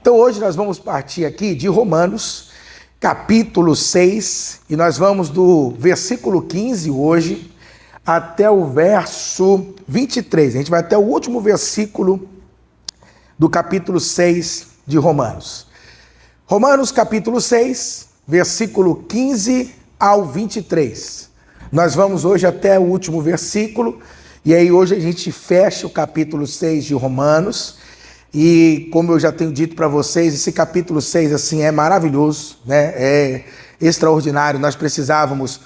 Então hoje nós vamos partir aqui de Romanos, capítulo 6, e nós vamos do versículo 15 hoje até o verso 23. A gente vai até o último versículo do capítulo 6 de Romanos. Romanos capítulo 6, versículo 15 ao 23. Nós vamos hoje até o último versículo, e aí hoje a gente fecha o capítulo 6 de Romanos. E como eu já tenho dito para vocês, esse capítulo 6 assim, é maravilhoso, né? É extraordinário. Nós precisávamos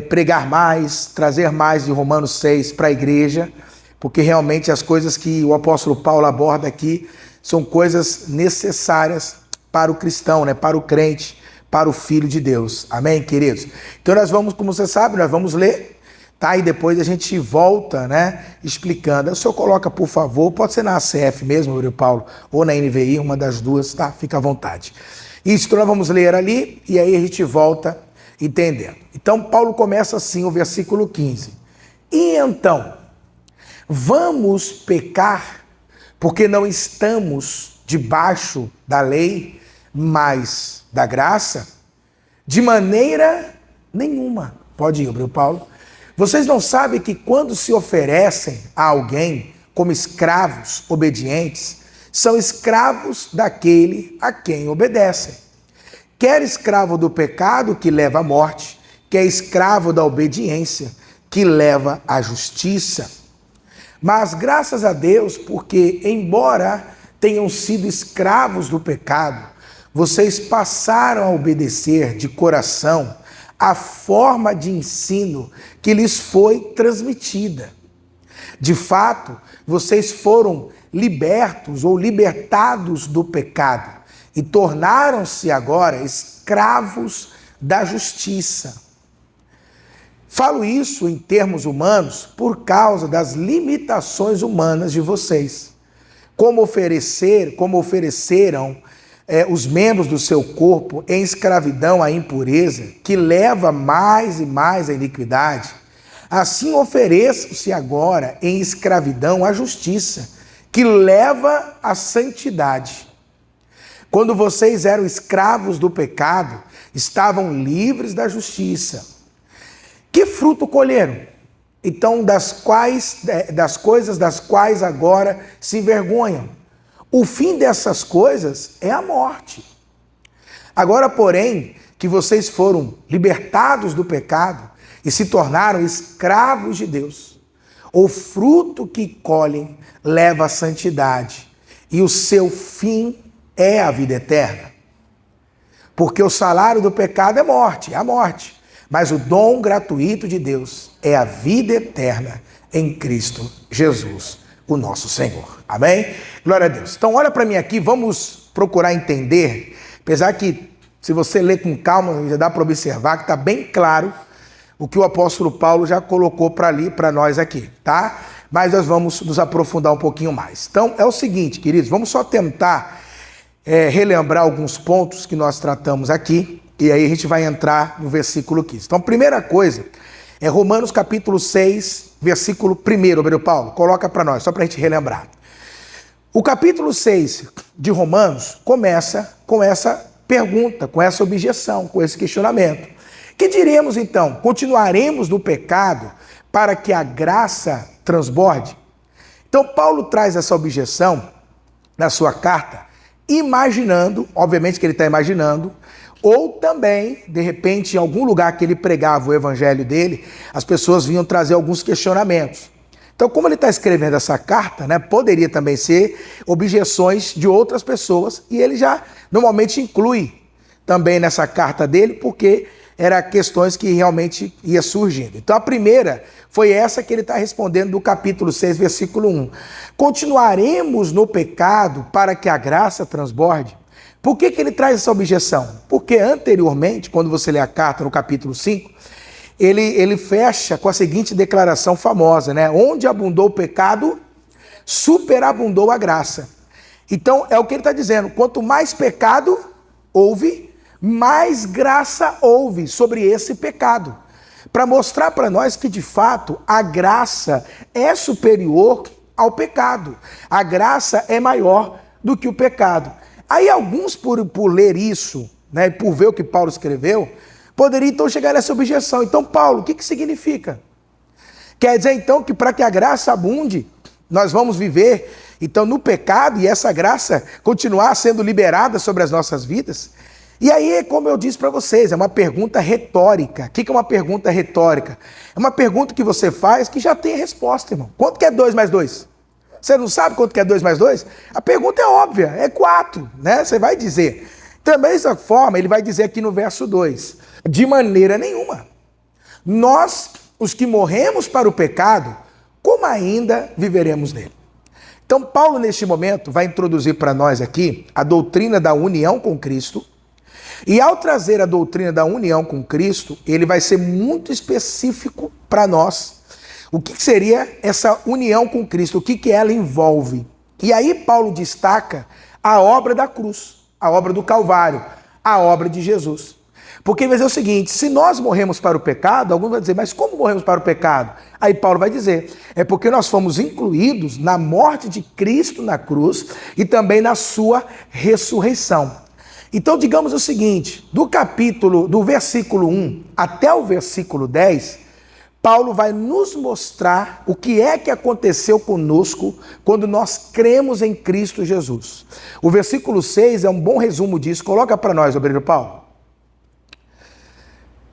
pregar mais, trazer mais de Romanos 6 para a igreja, porque realmente as coisas que o apóstolo Paulo aborda aqui são coisas necessárias para o cristão, né? Para o crente, para o filho de Deus. Amém, queridos? Então nós vamos, como você sabe, nós vamos ler, tá? E depois a gente volta, né, explicando. O senhor coloca, por favor, pode ser na ACF mesmo, Maria Paulo, ou na NVI, uma das duas, tá? Fica à vontade. Isso que nós vamos ler ali, e aí a gente volta entendendo. Então, Paulo começa assim, o versículo 15. E então, vamos pecar, porque não estamos debaixo da lei, mas da graça? De maneira nenhuma. Pode ir, Maria Paulo. Vocês não sabem que quando se oferecem a alguém como escravos obedientes, são escravos daquele a quem obedecem. Quer escravo do pecado, que leva à morte, quer escravo da obediência, que leva à justiça. Mas graças a Deus, porque embora tenham sido escravos do pecado, vocês passaram a obedecer de coração a forma de ensino que lhes foi transmitida. De fato, vocês foram libertos ou libertados do pecado e tornaram-se agora escravos da justiça. Falo isso em termos humanos por causa das limitações humanas de vocês. Como ofereceram os membros do seu corpo em escravidão à impureza, que leva mais e mais à iniquidade, assim ofereçam-se agora em escravidão à justiça, que leva à santidade. Quando vocês eram escravos do pecado, estavam livres da justiça. Que fruto colheram? Então, das coisas das quais agora se envergonham. O fim dessas coisas é a morte. Agora, porém, que vocês foram libertados do pecado e se tornaram escravos de Deus, o fruto que colhem leva à santidade, e o seu fim é a vida eterna. Porque o salário do pecado é a morte, mas o dom gratuito de Deus é a vida eterna em Cristo Jesus, o nosso Senhor. Amém? Glória a Deus. Então olha para mim aqui, vamos procurar entender, apesar que se você ler com calma, já dá para observar que está bem claro o que o apóstolo Paulo já colocou para nós aqui, tá? Mas nós vamos nos aprofundar um pouquinho mais. Então é o seguinte, queridos, vamos só tentar relembrar alguns pontos que nós tratamos aqui, e aí a gente vai entrar no versículo 15. Então a primeira coisa é Romanos capítulo 6, versículo 1, Maria Paulo, coloca para nós, só para a gente relembrar. O capítulo 6 de Romanos começa com essa pergunta, com essa objeção, com esse questionamento. Que diremos então? Continuaremos no pecado para que a graça transborde? Então Paulo traz essa objeção na sua carta, imaginando, obviamente que ele está imaginando, ou também, de repente, em algum lugar que ele pregava o evangelho dele, as pessoas vinham trazer alguns questionamentos. Então, como ele está escrevendo essa carta, né, poderia também ser objeções de outras pessoas, e ele já normalmente inclui também nessa carta dele, porque eram questões que realmente ia surgindo. Então, a primeira foi essa que ele está respondendo do capítulo 6, versículo 1. Continuaremos no pecado para que a graça transborde? Por que ele traz essa objeção? Porque anteriormente, quando você lê a carta no capítulo 5, ele fecha com a seguinte declaração famosa, né? Onde abundou o pecado, superabundou a graça. Então, é o que ele está dizendo. Quanto mais pecado houve, mais graça houve sobre esse pecado. Para mostrar para nós que, de fato, a graça é superior ao pecado. A graça é maior do que o pecado. Aí alguns, por ler isso, né, por ver o que Paulo escreveu, poderiam então chegar nessa objeção. Então, Paulo, o que significa? Quer dizer então que para que a graça abunde, nós vamos viver então no pecado e essa graça continuar sendo liberada sobre as nossas vidas? E aí, como eu disse para vocês, é uma pergunta retórica. O que é uma pergunta retórica? É uma pergunta que você faz que já tem a resposta, irmão. Quanto que é 2 mais 2? Você não sabe quanto que é 2 mais 2? A pergunta é óbvia, é 4, né? Você vai dizer. Da mesma forma, ele vai dizer aqui no verso 2, de maneira nenhuma. Nós, os que morremos para o pecado, como ainda viveremos nele? Então, Paulo, neste momento, vai introduzir para nós aqui a doutrina da união com Cristo. E ao trazer a doutrina da união com Cristo, ele vai ser muito específico para nós. O que seria essa união com Cristo? O que ela envolve? E aí Paulo destaca a obra da cruz, a obra do Calvário, a obra de Jesus. Porque ele vai dizer o seguinte, se nós morremos para o pecado, alguns vão dizer, mas como morremos para o pecado? Aí Paulo vai dizer, é porque nós fomos incluídos na morte de Cristo na cruz e também na sua ressurreição. Então, digamos o seguinte, do versículo 1 até o versículo 10, Paulo vai nos mostrar o que é que aconteceu conosco quando nós cremos em Cristo Jesus. O versículo 6 é um bom resumo disso. Coloca para nós, obreiro Paulo.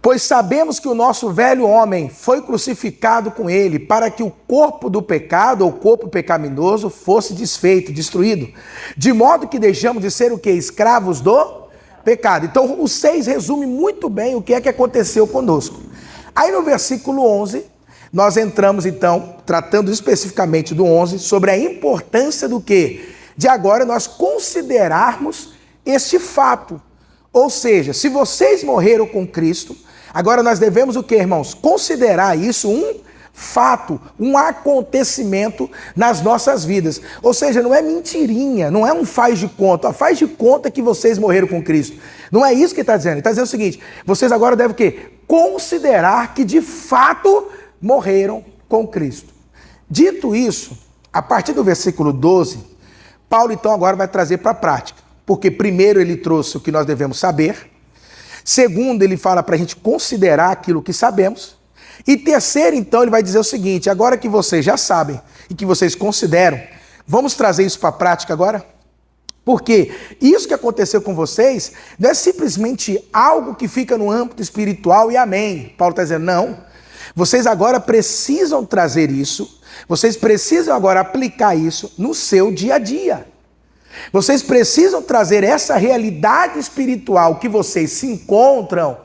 Pois sabemos que o nosso velho homem foi crucificado com ele para que o corpo do pecado, ou corpo pecaminoso, fosse desfeito, destruído. De modo que deixamos de ser o quê? Escravos do pecado. Então o 6 resume muito bem o que é que aconteceu conosco. Aí no versículo 11, nós entramos então, tratando especificamente do 11, sobre a importância do quê? De agora nós considerarmos este fato. Ou seja, se vocês morreram com Cristo, agora nós devemos o quê, irmãos? Considerar isso um fato, um acontecimento nas nossas vidas. Ou seja, não é mentirinha, não é um faz de conta. Faz de conta que vocês morreram com Cristo. Não é isso que ele está dizendo. Ele está dizendo o seguinte, vocês agora devem o quê? Considerar que de fato morreram com Cristo. Dito isso, a partir do versículo 12, Paulo então agora vai trazer para a prática. Porque primeiro ele trouxe o que nós devemos saber. Segundo, ele fala para a gente considerar aquilo que sabemos. E terceiro, então, ele vai dizer o seguinte, agora que vocês já sabem e que vocês consideram, vamos trazer isso para a prática agora? Porque isso que aconteceu com vocês não é simplesmente algo que fica no âmbito espiritual e amém. Paulo está dizendo, não. Vocês agora precisam trazer isso, vocês precisam agora aplicar isso no seu dia a dia. Vocês precisam trazer essa realidade espiritual que vocês se encontram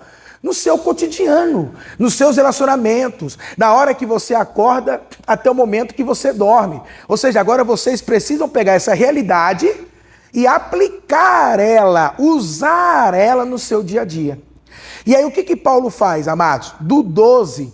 no seu cotidiano, nos seus relacionamentos, da hora que você acorda até o momento que você dorme. Ou seja, agora vocês precisam pegar essa realidade e aplicar ela, usar ela no seu dia a dia. E aí o que Paulo faz, amados? Do 12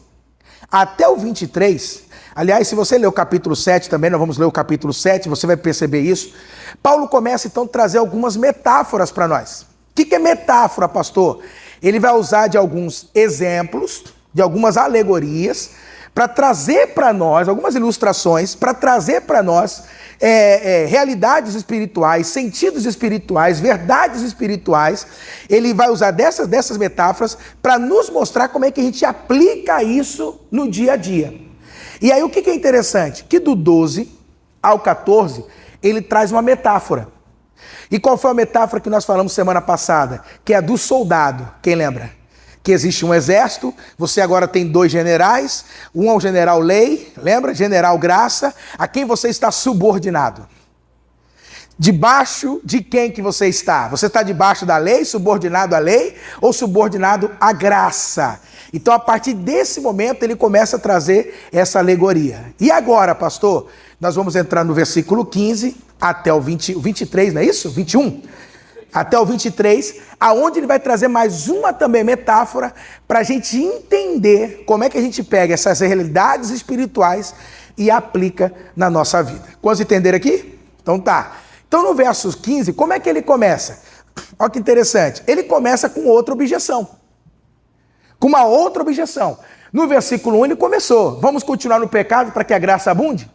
até o 23, aliás, se você ler o capítulo 7 também, nós vamos ler o capítulo 7, você vai perceber isso. Paulo começa então a trazer algumas metáforas para nós. O que é metáfora, pastor? Ele vai usar de alguns exemplos, de algumas alegorias, para trazer para nós, algumas ilustrações, para trazer para nós realidades espirituais, sentidos espirituais, verdades espirituais. Ele vai usar dessas metáforas para nos mostrar como é que a gente aplica isso no dia a dia. E aí o que é interessante? Que do 12 ao 14, ele traz uma metáfora. E qual foi a metáfora que nós falamos semana passada? Que é a do soldado, quem lembra? Que existe um exército, você agora tem 2 generais, um é o general lei, lembra? General graça, a quem você está subordinado. Debaixo de quem que você está? Você está debaixo da lei, subordinado à lei ou subordinado à graça? Então, a partir desse momento, ele começa a trazer essa alegoria. E agora, pastor, nós vamos entrar no versículo 15 até o 23, não é isso? 21? Até o 23, aonde ele vai trazer mais uma também metáfora para a gente entender como é que a gente pega essas realidades espirituais e aplica na nossa vida. Quantos entenderam aqui? Então tá. Então no verso 15, como é que ele começa? Olha que interessante. Ele começa com outra objeção. Com uma outra objeção. No versículo 1 ele começou. Vamos continuar no pecado para que a graça abunde?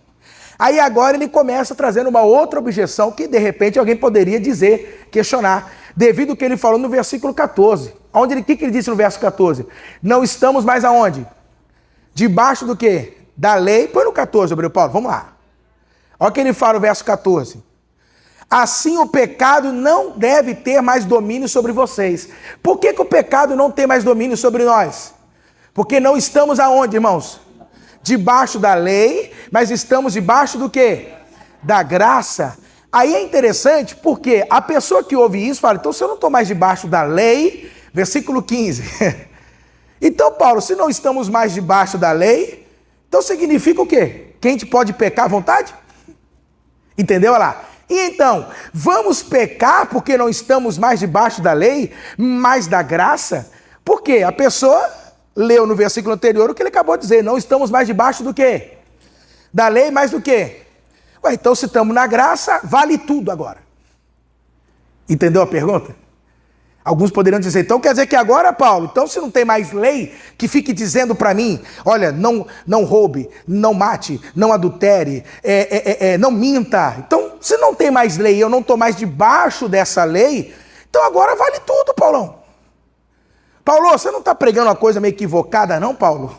Aí agora ele começa trazendo uma outra objeção que de repente alguém poderia dizer, questionar, devido ao que ele falou no versículo 14. O que ele disse no verso 14? Não estamos mais aonde? Debaixo do quê? Da lei. Põe no 14, Abreu Paulo, vamos lá. Olha o que ele fala no verso 14. Assim o pecado não deve ter mais domínio sobre vocês. Por que o pecado não tem mais domínio sobre nós? Porque não estamos aonde, irmãos? Debaixo da lei, mas estamos debaixo do quê? Da graça. Aí é interessante porque a pessoa que ouve isso fala, então se eu não estou mais debaixo da lei, versículo 15. Então, Paulo, se não estamos mais debaixo da lei, então significa o quê? Que a gente pode pecar à vontade? Entendeu? Olha lá. E então, vamos pecar porque não estamos mais debaixo da lei, mas da graça? Por quê? A pessoa leu no versículo anterior o que ele acabou de dizer, não estamos mais debaixo do quê? Da lei, mais do quê? Ué, então se estamos na graça, vale tudo agora. Entendeu a pergunta? Alguns poderiam dizer, então quer dizer que agora, Paulo, então se não tem mais lei que fique dizendo para mim, olha, não roube, não mate, não adultere, não minta. Então, se não tem mais lei, eu não estou mais debaixo dessa lei, então agora vale tudo, Paulão. Paulo, você não está pregando uma coisa meio equivocada não, Paulo?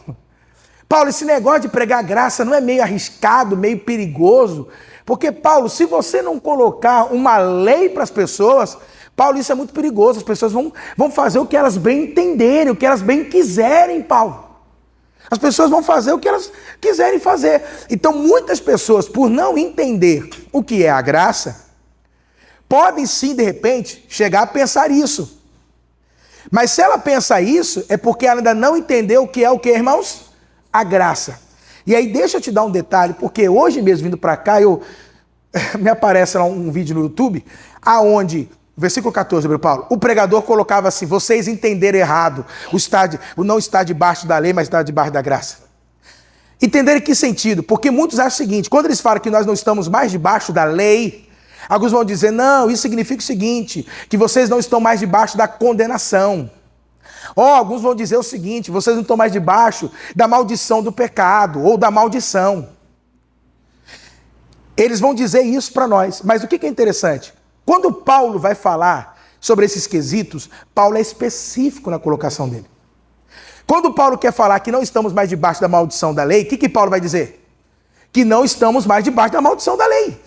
Paulo, esse negócio de pregar graça não é meio arriscado, meio perigoso? Porque, Paulo, se você não colocar uma lei para as pessoas, Paulo, isso é muito perigoso. As pessoas vão fazer o que elas bem entenderem, o que elas bem quiserem, Paulo. As pessoas vão fazer o que elas quiserem fazer. Então, muitas pessoas, por não entender o que é a graça, podem sim, de repente, chegar a pensar isso. Mas se ela pensa isso, é porque ela ainda não entendeu o que é, irmãos? A graça. E aí deixa eu te dar um detalhe, porque hoje mesmo vindo para cá, me aparece lá um vídeo no YouTube, aonde, versículo 14, Abreu Paulo, o pregador colocava assim, vocês entenderam errado, o não está debaixo da lei, mas está debaixo da graça. Entenderam em que sentido? Porque muitos acham o seguinte, quando eles falam que nós não estamos mais debaixo da lei, alguns vão dizer, não, isso significa o seguinte, que vocês não estão mais debaixo da condenação. Alguns vão dizer o seguinte, vocês não estão mais debaixo da maldição do pecado, ou da maldição. Eles vão dizer isso para nós, mas o que é interessante? Quando Paulo vai falar sobre esses quesitos, Paulo é específico na colocação dele. Quando Paulo quer falar que não estamos mais debaixo da maldição da lei, o que Paulo vai dizer? Que não estamos mais debaixo da maldição da lei.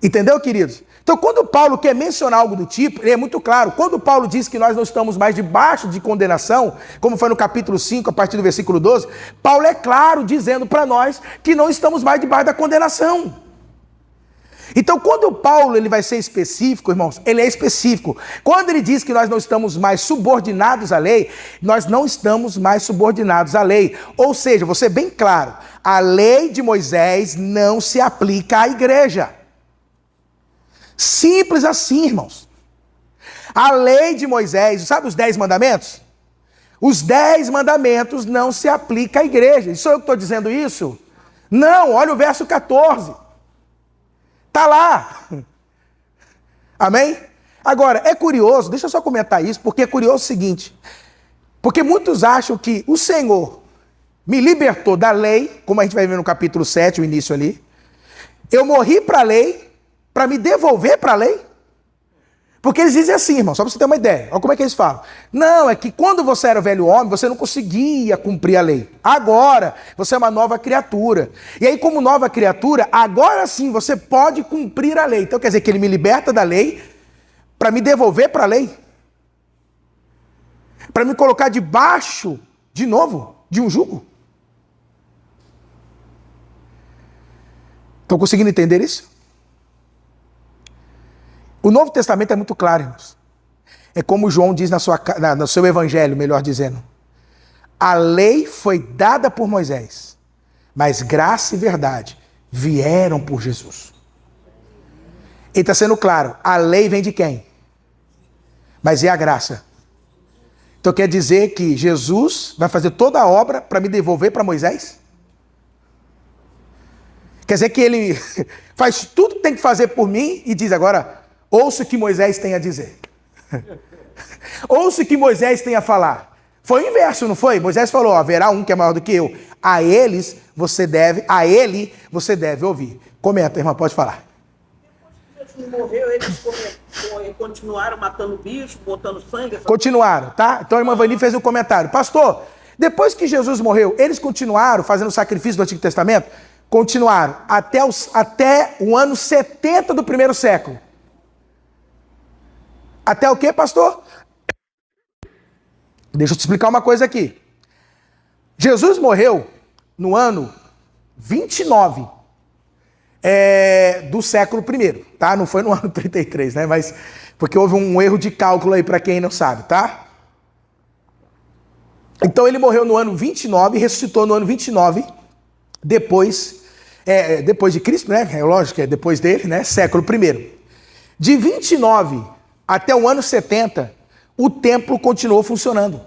Entendeu, queridos? Então, quando Paulo quer mencionar algo do tipo, ele é muito claro. Quando Paulo diz que nós não estamos mais debaixo de condenação, como foi no capítulo 5, a partir do versículo 12, Paulo é claro dizendo para nós que não estamos mais debaixo da condenação. Então, quando Paulo ele vai ser específico, irmãos, ele é específico. Quando ele diz que nós não estamos mais subordinados à lei, nós não estamos mais subordinados à lei. Ou seja, vou ser bem claro, a lei de Moisés não se aplica à igreja. Simples assim, irmãos. A lei de Moisés, sabe os 10 mandamentos? Os 10 mandamentos não se aplicam à igreja. E sou eu que estou dizendo isso? Não, olha o verso 14. Está lá. Amém? Agora, é curioso, deixa eu só comentar isso, porque é curioso o seguinte. Porque muitos acham que o Senhor me libertou da lei, como a gente vai ver no capítulo 7, o início ali. Eu morri para a lei, para me devolver para a lei? Porque eles dizem assim, irmão, só para você ter uma ideia. Olha como é que eles falam. Não, é que quando você era velho homem, você não conseguia cumprir a lei. Agora, você é uma nova criatura. E aí, como nova criatura, agora sim você pode cumprir a lei. Então quer dizer que ele me liberta da lei para me devolver para a lei? Para me colocar debaixo, de novo, de um jugo? Estão conseguindo entender isso? O Novo Testamento é muito claro, irmãos. É como João diz no seu evangelho, melhor dizendo. A lei foi dada por Moisés, mas graça e verdade vieram por Jesus. Ele está sendo claro, a lei vem de quem? Mas é a graça. Então quer dizer que Jesus vai fazer toda a obra para me devolver para Moisés? Quer dizer que ele faz tudo que tem que fazer por mim e diz agora... Ouça o que Moisés tem a dizer. Ouça o que Moisés tem a falar. Foi o inverso, não foi? Moisés falou, haverá um que é maior do que eu. A eles a ele você deve ouvir. Comenta, irmã, pode falar. Jesus morreu, eles continuaram matando bicho, botando sangue. Continuaram, tá? Então a irmã Vani fez um comentário. Pastor, depois que Jesus morreu, eles continuaram fazendo sacrifício do Antigo Testamento? Continuaram até o ano 70 do primeiro século. Até o quê, pastor? Deixa eu te explicar uma coisa aqui. Jesus morreu no ano 29 do século I, tá? Não foi no ano 33, né? Mas porque houve um erro de cálculo aí para quem não sabe, tá? Então ele morreu no ano 29 e ressuscitou no ano 29 depois de Cristo, né? É lógico que é depois dele, né? Século I. De 29 até o ano 70, o templo continuou funcionando.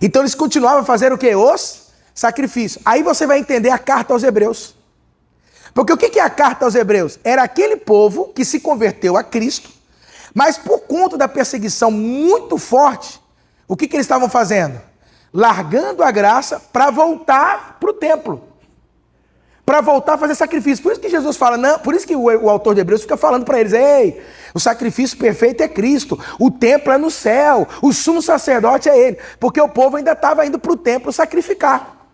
Então eles continuavam a fazer o quê? Os sacrifícios. Aí você vai entender a carta aos Hebreus. Porque o que é a carta aos Hebreus? Era aquele povo que se converteu a Cristo, mas por conta da perseguição muito forte, o que eles estavam fazendo? Largando a graça para voltar para o templo. Para voltar a fazer sacrifício. Por isso que Jesus fala, não, por isso que o autor de Hebreus fica falando para eles, ei, o sacrifício perfeito é Cristo, o templo é no céu, o sumo sacerdote é ele, porque o povo ainda estava indo para o templo sacrificar.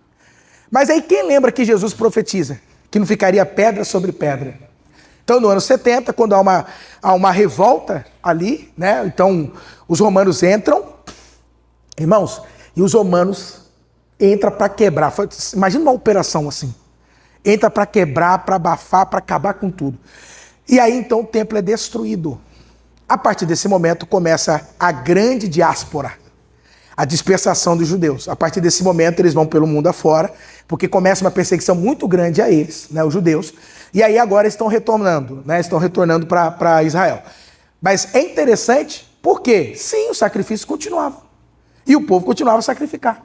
Mas aí quem lembra que Jesus profetiza? Que não ficaria pedra sobre pedra. Então no ano 70, quando há uma revolta ali, né? Então os romanos entram, irmãos, e os romanos entram para quebrar. Imagina uma operação assim. Entra para quebrar, para abafar, para acabar com tudo. E aí então o templo é destruído. A partir desse momento começa a grande diáspora, a dispersação dos judeus. A partir desse momento eles vão pelo mundo afora, porque começa uma perseguição muito grande a eles, né, os judeus. E aí agora estão retornando, né, para Israel. Mas é interessante porque, sim, o sacrifício continuava. E o povo continuava a sacrificar.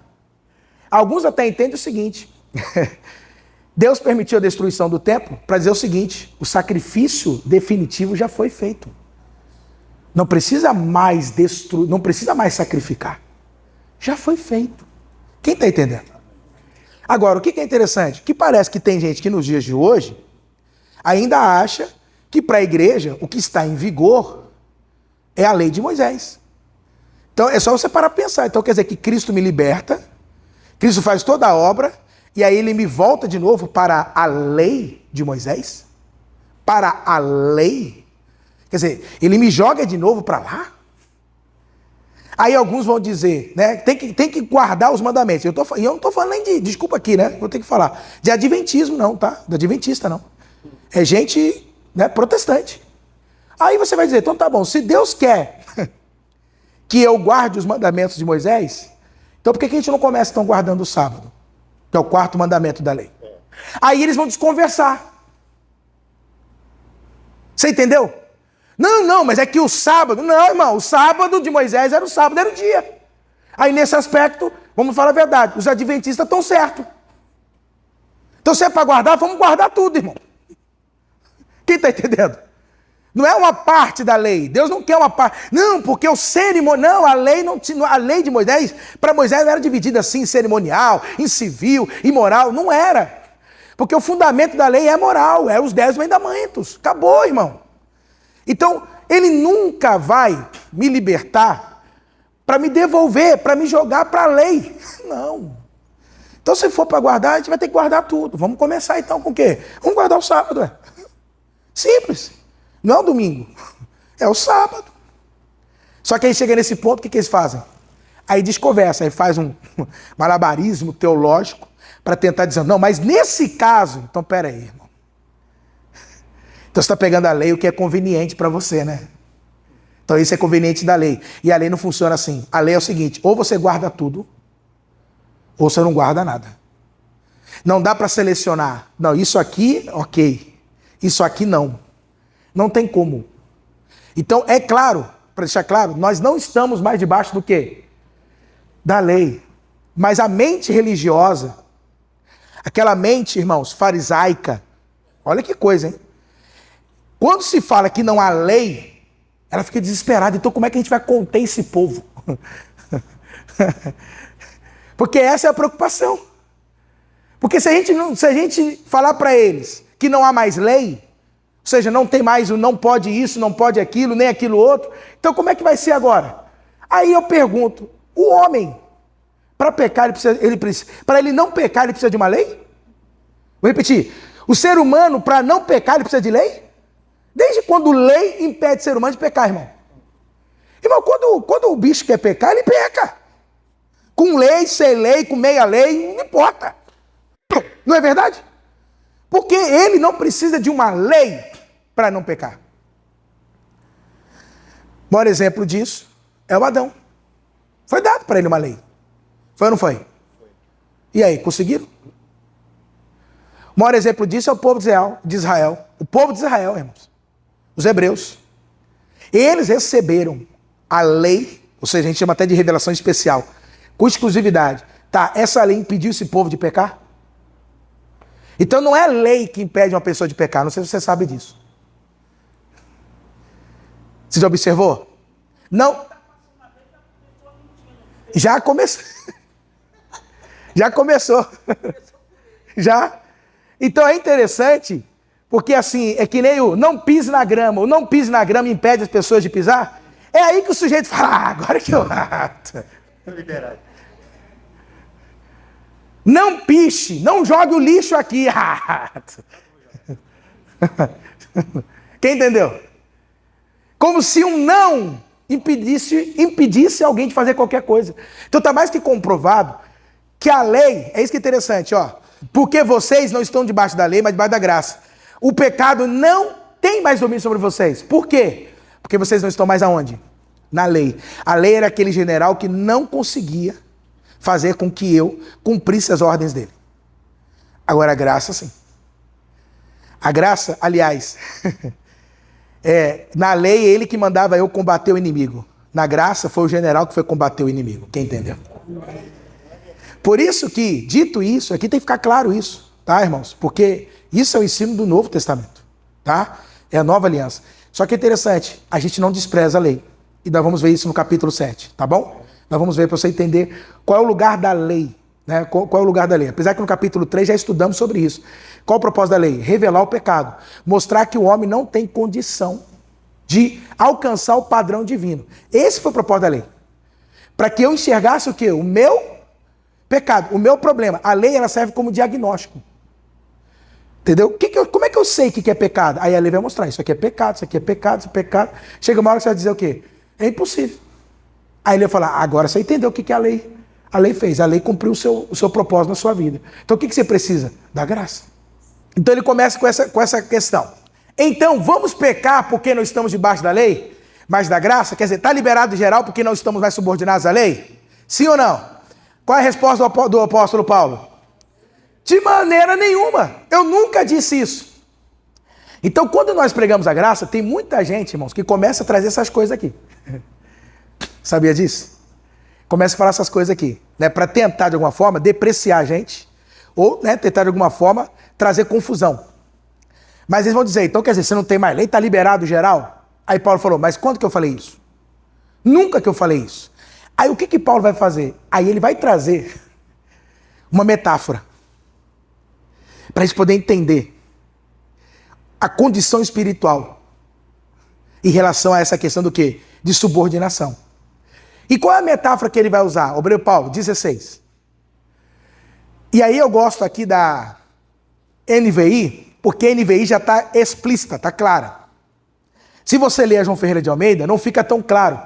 Alguns até entendem o seguinte... Deus permitiu a destruição do templo para dizer o seguinte, o sacrifício definitivo já foi feito. Não precisa mais destruir, não precisa mais sacrificar. Já foi feito. Quem está entendendo? Agora, o que é interessante? Que parece que tem gente que nos dias de hoje ainda acha que para a igreja o que está em vigor é a lei de Moisés. Então é só você parar para pensar. Então quer dizer que Cristo me liberta, Cristo faz toda a obra, e aí ele me volta de novo para a lei de Moisés? Para a lei? Quer dizer, ele me joga de novo para lá? Aí alguns vão dizer, né, tem que guardar os mandamentos. E eu não estou falando nem de, desculpa aqui, né, vou ter que falar, de adventismo não, tá? De adventista não. É gente, né, protestante. Aí você vai dizer, então tá bom, se Deus quer que eu guarde os mandamentos de Moisés, então por que a gente não começa então guardando o sábado? Que é o quarto mandamento da lei. Aí eles vão desconversar. Você entendeu? Não, mas é que o sábado... Não, irmão, o sábado de Moisés era o sábado, era o dia. Aí nesse aspecto, vamos falar a verdade, os adventistas estão certos. Então se é para guardar, vamos guardar tudo, irmão. Quem está entendendo? Não é uma parte da lei. Deus não quer uma parte. Não, porque o cerimonial, a lei de Moisés, para Moisés não era dividida assim, em cerimonial, em civil, em moral. Não era. Porque o fundamento da lei é moral, é os 10 mandamentos. Acabou, irmão. Então, ele nunca vai me libertar para me devolver, para me jogar para a lei. Não. Então, se for para guardar, a gente vai ter que guardar tudo. Vamos começar então com o quê? Vamos guardar o sábado. Simples. Não é o domingo, é o sábado. Só que aí chega nesse ponto, o que eles fazem? Aí desconversa, aí faz um malabarismo teológico para tentar dizer, não, mas nesse caso, então pera aí, irmão. Então você está pegando a lei, o que é conveniente para você, né? Então isso é conveniente da lei. E a lei não funciona assim. A lei é o seguinte, ou você guarda tudo, ou você não guarda nada. Não dá para selecionar. Não, isso aqui, ok. Isso aqui não. Não tem como. Então, é claro, para deixar claro, nós não estamos mais debaixo do quê? Da lei. Mas a mente religiosa, aquela mente, irmãos, farisaica, olha que coisa, hein? Quando se fala que não há lei, ela fica desesperada. Então, como é que a gente vai conter esse povo? Porque essa é a preocupação. Porque se a gente falar para eles que não há mais lei, ou seja, não tem mais o não pode isso, não pode aquilo, nem aquilo outro, então como é que vai ser agora? Aí eu pergunto, o homem, para pecar, para ele não pecar, ele precisa de uma lei? Vou repetir, o ser humano, para não pecar, ele precisa de lei? Desde quando lei impede o ser humano de pecar, irmão? Irmão, quando o bicho quer pecar, ele peca. Com lei, sem lei, com meia lei, não importa. Não é verdade? Porque ele não precisa de uma lei para não pecar. O maior exemplo disso é o Adão. Foi dado para ele uma lei. Foi ou não foi? E aí, conseguiram? O maior exemplo disso é o povo de Israel. O povo de Israel, irmãos. Os hebreus. Eles receberam a lei, ou seja, a gente chama até de revelação especial, com exclusividade. Tá, essa lei impediu esse povo de pecar? Então não é a lei que impede uma pessoa de pecar, não sei se você sabe disso. Você já observou? Não. Já começou. Já começou. Já. Então é interessante, porque assim, é que nem o não pise na grama, o não pise na grama impede as pessoas de pisar. É aí que o sujeito fala, agora que eu rato. Não piche, não jogue o lixo aqui. Quem entendeu? Como se um não impedisse alguém de fazer qualquer coisa. Então está mais que comprovado que a lei, é isso que é interessante, ó. Porque vocês não estão debaixo da lei, mas debaixo da graça. O pecado não tem mais domínio sobre vocês. Por quê? Porque vocês não estão mais aonde? Na lei. A lei era aquele general que não conseguia fazer com que eu cumprisse as ordens dele. Agora a graça, sim. A graça, aliás, na lei ele que mandava eu combater o inimigo. Na graça foi o general que foi combater o inimigo. Quem entendeu? Por isso que, dito isso, aqui tem que ficar claro isso, tá, irmãos? Porque isso é o ensino do Novo Testamento, tá? É a nova aliança. Só que é interessante, a gente não despreza a lei. E nós vamos ver isso no capítulo 7, tá bom? Nós vamos ver para você entender qual é o lugar da lei, né? Qual é o lugar da lei. Apesar que no capítulo 3 já estudamos sobre isso. Qual é o propósito da lei? Revelar o pecado. Mostrar que o homem não tem condição de alcançar o padrão divino. Esse foi o propósito da lei. Para que eu enxergasse o quê? O meu pecado, o meu problema. A lei ela serve como diagnóstico. Entendeu? Como é que eu sei o que é pecado? Aí a lei vai mostrar, isso aqui é pecado, isso aqui é pecado, isso é pecado. Chega uma hora que você vai dizer o quê? É impossível. Aí ele vai falar, agora você entendeu o que a lei fez. A lei cumpriu o seu propósito na sua vida. Então o que você precisa? Da graça. Então ele começa com essa questão. Então vamos pecar porque não estamos debaixo da lei, mas da graça? Quer dizer, está liberado geral porque não estamos mais subordinados à lei? Sim ou não? Qual é a resposta do apóstolo Paulo? De maneira nenhuma. Eu nunca disse isso. Então, quando nós pregamos a graça, tem muita gente, irmãos, que começa a trazer essas coisas aqui. Sabia disso? Começa a falar essas coisas aqui, né? Para tentar, de alguma forma, depreciar a gente. Ou, né, tentar, de alguma forma, trazer confusão. Mas eles vão dizer, então, quer dizer, você não tem mais lei, está liberado geral? Aí Paulo falou, mas quando que eu falei isso? Nunca que eu falei isso. Aí o que Paulo vai fazer? Aí ele vai trazer uma metáfora. Para a gente poder entender a condição espiritual em relação a essa questão do quê? De subordinação. E qual é a metáfora que ele vai usar? Obreiro Paulo, 16. E aí eu gosto aqui da NVI, porque a NVI já está explícita, está clara. Se você ler a João Ferreira de Almeida, não fica tão claro.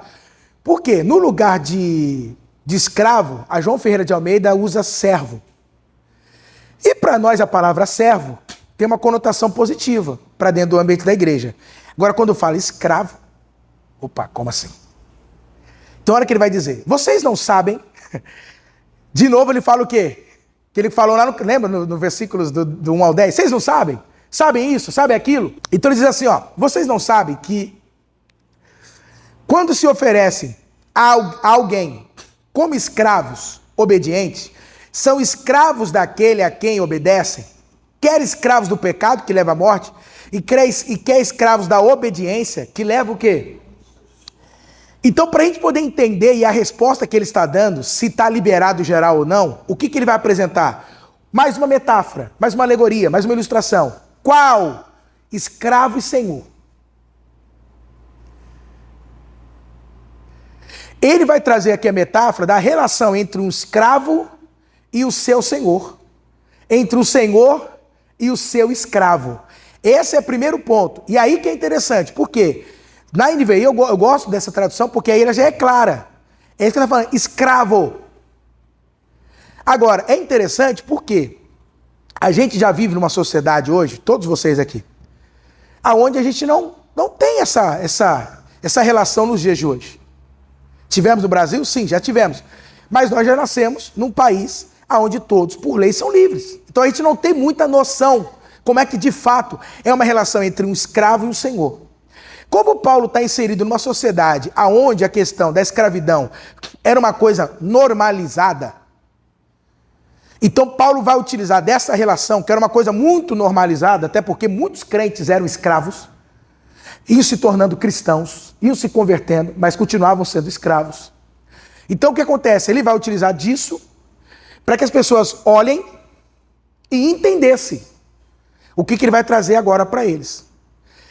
Por quê? No lugar de escravo, a João Ferreira de Almeida usa servo. E para nós a palavra servo tem uma conotação positiva para dentro do ambiente da igreja. Agora quando fala escravo, opa, como assim? Então olha o que ele vai dizer. Vocês não sabem, de novo ele fala o quê? Que ele falou lá, lembra no versículos do 1 ao 10? Vocês não sabem? Sabem isso? Sabem aquilo? Então ele diz assim, ó, vocês não sabem que quando se oferecem a alguém como escravos obedientes, são escravos daquele a quem obedecem, quer escravos do pecado, que leva à morte, e quer escravos da obediência, que leva o quê? Então, para a gente poder entender e a resposta que ele está dando, se está liberado geral ou não, o que ele vai apresentar? Mais uma metáfora, mais uma alegoria, mais uma ilustração. Qual? Escravo e senhor. Ele vai trazer aqui a metáfora da relação entre um escravo e o seu senhor. Entre o senhor e o seu escravo. Esse é o primeiro ponto. E aí que é interessante, por quê? Na NVI eu gosto dessa tradução porque aí ela já é clara. É isso que ele está falando, escravo. Agora, é interessante porque a gente já vive numa sociedade hoje, todos vocês aqui, aonde a gente não tem essa relação nos dias de hoje. Tivemos no Brasil? Sim, já tivemos. Mas nós já nascemos num país onde todos, por lei, são livres. Então a gente não tem muita noção como é que, de fato, é uma relação entre um escravo e um senhor. Como Paulo está inserido numa sociedade onde a questão da escravidão era uma coisa normalizada, então Paulo vai utilizar dessa relação, que era uma coisa muito normalizada, até porque muitos crentes eram escravos, iam se tornando cristãos, iam se convertendo, mas continuavam sendo escravos. Então o que acontece? Ele vai utilizar disso para que as pessoas olhem e entendessem o que ele vai trazer agora para eles.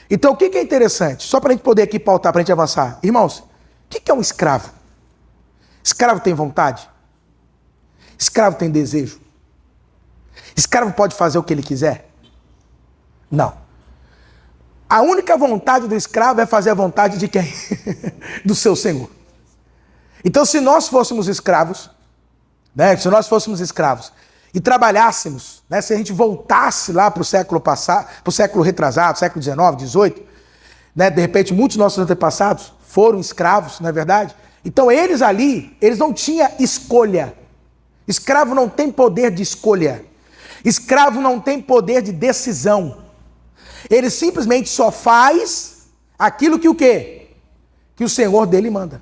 Então o que é interessante? Só para a gente poder aqui pautar, para a gente avançar. Irmãos, o que é um escravo? Escravo tem vontade? Escravo tem desejo? Escravo pode fazer o que ele quiser? Não. A única vontade do escravo é fazer a vontade de quem? Do seu senhor. Então, se nós fôssemos escravos, né? Se nós fôssemos escravos e trabalhássemos, né? Se a gente voltasse lá para o século passado, para o século retrasado, século XIX, XVIII, né? De repente, muitos nossos antepassados foram escravos, não é verdade? Então, eles ali, eles não tinham escolha. Escravo não tem poder de escolha. Escravo não tem poder de decisão. Ele simplesmente só faz aquilo que o quê? Que o Senhor dele manda.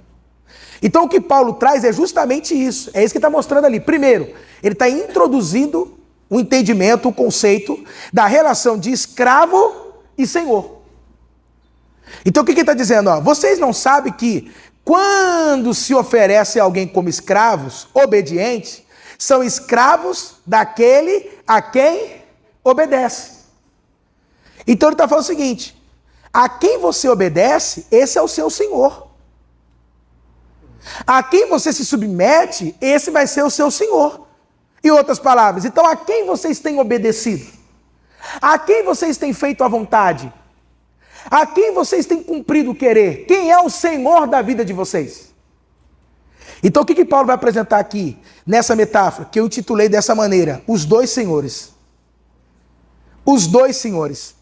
Então o que Paulo traz é justamente isso. É isso que está mostrando ali. Primeiro, ele está introduzindo o entendimento, o conceito da relação de escravo e senhor. Então o que ele está dizendo? Ó, vocês não sabem que quando se oferece alguém como escravos, obedientes, são escravos daquele a quem obedece. Então ele está falando o seguinte: a quem você obedece, esse é o seu senhor. A quem você se submete, esse vai ser o seu senhor. Em outras palavras, então a quem vocês têm obedecido? A quem vocês têm feito a vontade? A quem vocês têm cumprido o querer? Quem é o senhor da vida de vocês? Então o que Paulo vai apresentar aqui, nessa metáfora, que eu intitulei dessa maneira, os dois senhores. Os dois senhores.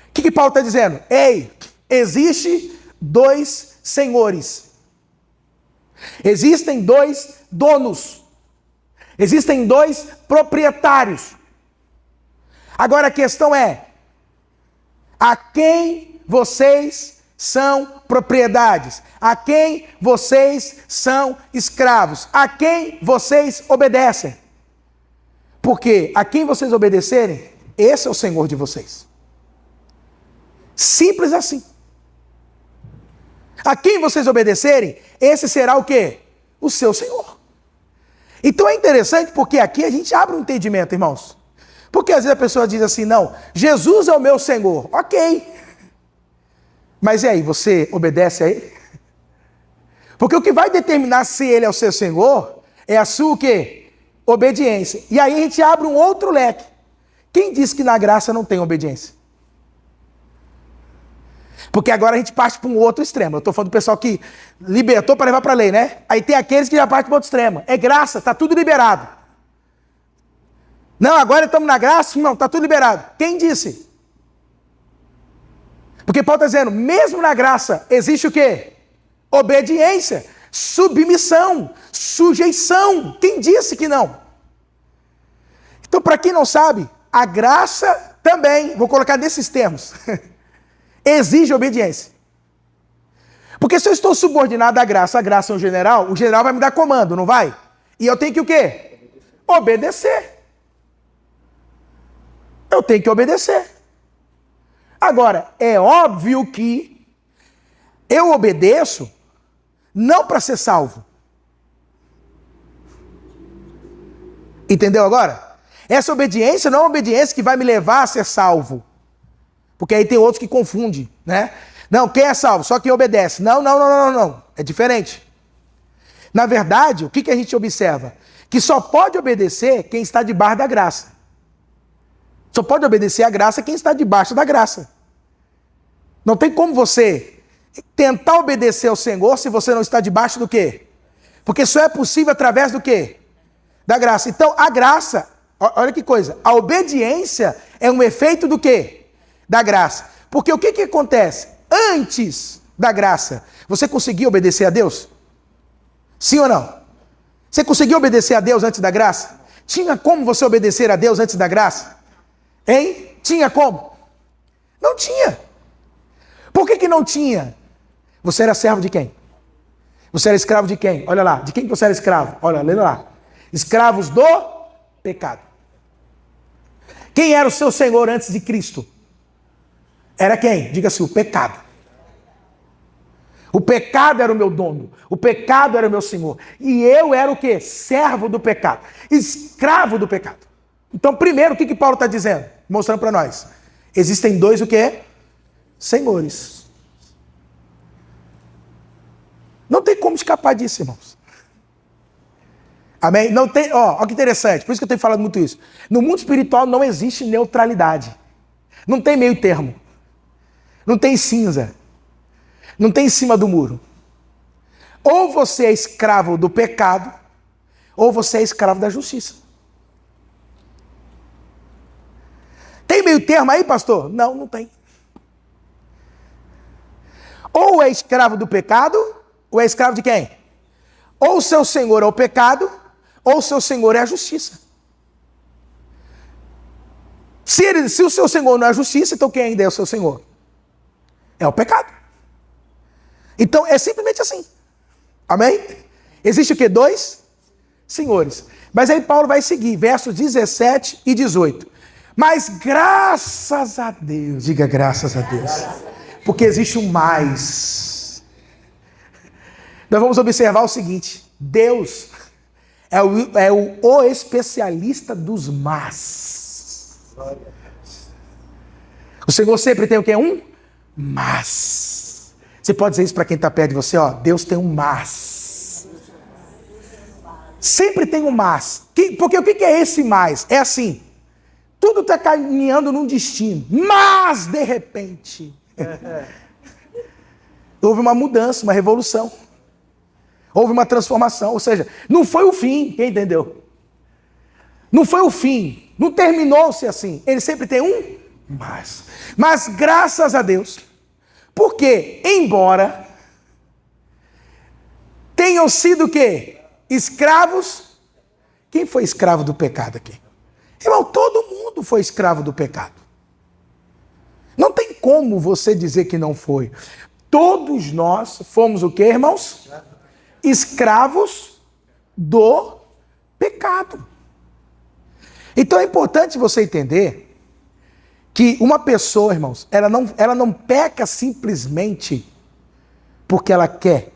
O que Paulo está dizendo? Ei, existe dois senhores. Existem dois donos. Existem dois proprietários. Agora a questão é: a quem vocês são propriedades? A quem vocês são escravos? A quem vocês obedecem? Porque a quem vocês obedecerem, esse é o Senhor de vocês. Simples assim. A quem vocês obedecerem, esse será o quê? O seu Senhor. Então é interessante porque aqui a gente abre um entendimento, irmãos. Porque às vezes a pessoa diz assim: não, Jesus é o meu Senhor. Ok. Mas e aí, você obedece a Ele? Porque o que vai determinar se Ele é o seu Senhor é a sua o quê? Obediência. E aí a gente abre um outro leque. Quem disse que na graça não tem obediência? Porque agora a gente parte para um outro extremo. Eu estou falando do pessoal que libertou para levar para a lei, né? Aí tem aqueles que já partem para outro extremo. É graça, está tudo liberado. Não, agora estamos na graça? Não, está tudo liberado. Quem disse? Porque Paulo está dizendo, mesmo na graça, existe o quê? Obediência, submissão, sujeição. Quem disse que não? Então, para quem não sabe, a graça também, vou colocar nesses termos, exige obediência. Porque se eu estou subordinado à graça é um general, o general vai me dar comando, não vai? E eu tenho que o quê? Obedecer. Eu tenho que obedecer. Agora, é óbvio que eu obedeço não para ser salvo. Entendeu agora? Essa obediência não é uma obediência que vai me levar a ser salvo. Porque aí tem outros que confundem, né? Não, quem é salvo? Só quem obedece. Não. É diferente. Na verdade, o que a gente observa? Que só pode obedecer quem está debaixo da graça. Só pode obedecer a graça quem está debaixo da graça. Não tem como você tentar obedecer ao Senhor se você não está debaixo do quê? Porque só é possível através do quê? Da graça. Então, a graça, olha que coisa, a obediência é um efeito do quê? Da graça. Porque o que acontece? Antes da graça, você conseguiu obedecer a Deus? Sim ou não? Você conseguiu obedecer a Deus antes da graça? Tinha como você obedecer a Deus antes da graça? Hein? Tinha como? Não tinha. Por que não tinha? Você era servo de quem? Você era escravo de quem? Olha lá, de quem você era escravo? Olha, lê lá. Escravos do pecado. Quem era o seu senhor antes de Cristo? Era quem? Diga-se, o pecado. O pecado era o meu dono. O pecado era o meu senhor. E eu era o quê? Servo do pecado. Escravo do pecado. Então, primeiro, o que Paulo está dizendo? Mostrando para nós. Existem dois o quê? Senhores. Não tem como escapar disso, irmãos. Amém? Não tem, olha que interessante, por isso que eu tenho falado muito isso. No mundo espiritual não existe neutralidade. Não tem meio termo. Não tem cinza. Não tem em cima do muro. Ou você é escravo do pecado, ou você é escravo da justiça. Tem meio termo aí, pastor? Não, não tem. Ou é escravo do pecado, ou é escravo de quem? Ou seu senhor é o pecado, ou seu senhor é a justiça. Se o seu senhor não é a justiça, então quem ainda é o seu senhor? É o pecado. Então é simplesmente assim. Amém? Existe o quê? Dois senhores. Mas aí Paulo vai seguir, versos 17 e 18. Mas graças a Deus, diga graças a Deus, porque existe um mais. Nós vamos observar o seguinte: Deus é o especialista dos mas. O Senhor sempre tem o quê? Um mas. Você pode dizer isso para quem está perto de você, ó, Deus tem um mas. Sempre tem um mas. Porque o que é esse mais? É assim, tudo está caminhando num destino, mas de repente houve uma mudança, uma revolução. Houve uma transformação, ou seja, não foi o fim, quem entendeu? Não foi o fim, não terminou-se assim. Ele sempre tem um mas. Mas graças a Deus, porque embora tenham sido o quê? Escravos. Quem foi escravo do pecado aqui? Irmão, todo mundo foi escravo do pecado. Não tem como você dizer que não foi. Todos nós fomos o quê, irmãos? Escravos do pecado. Então é importante você entender que uma pessoa, irmãos, ela não peca simplesmente porque ela quer.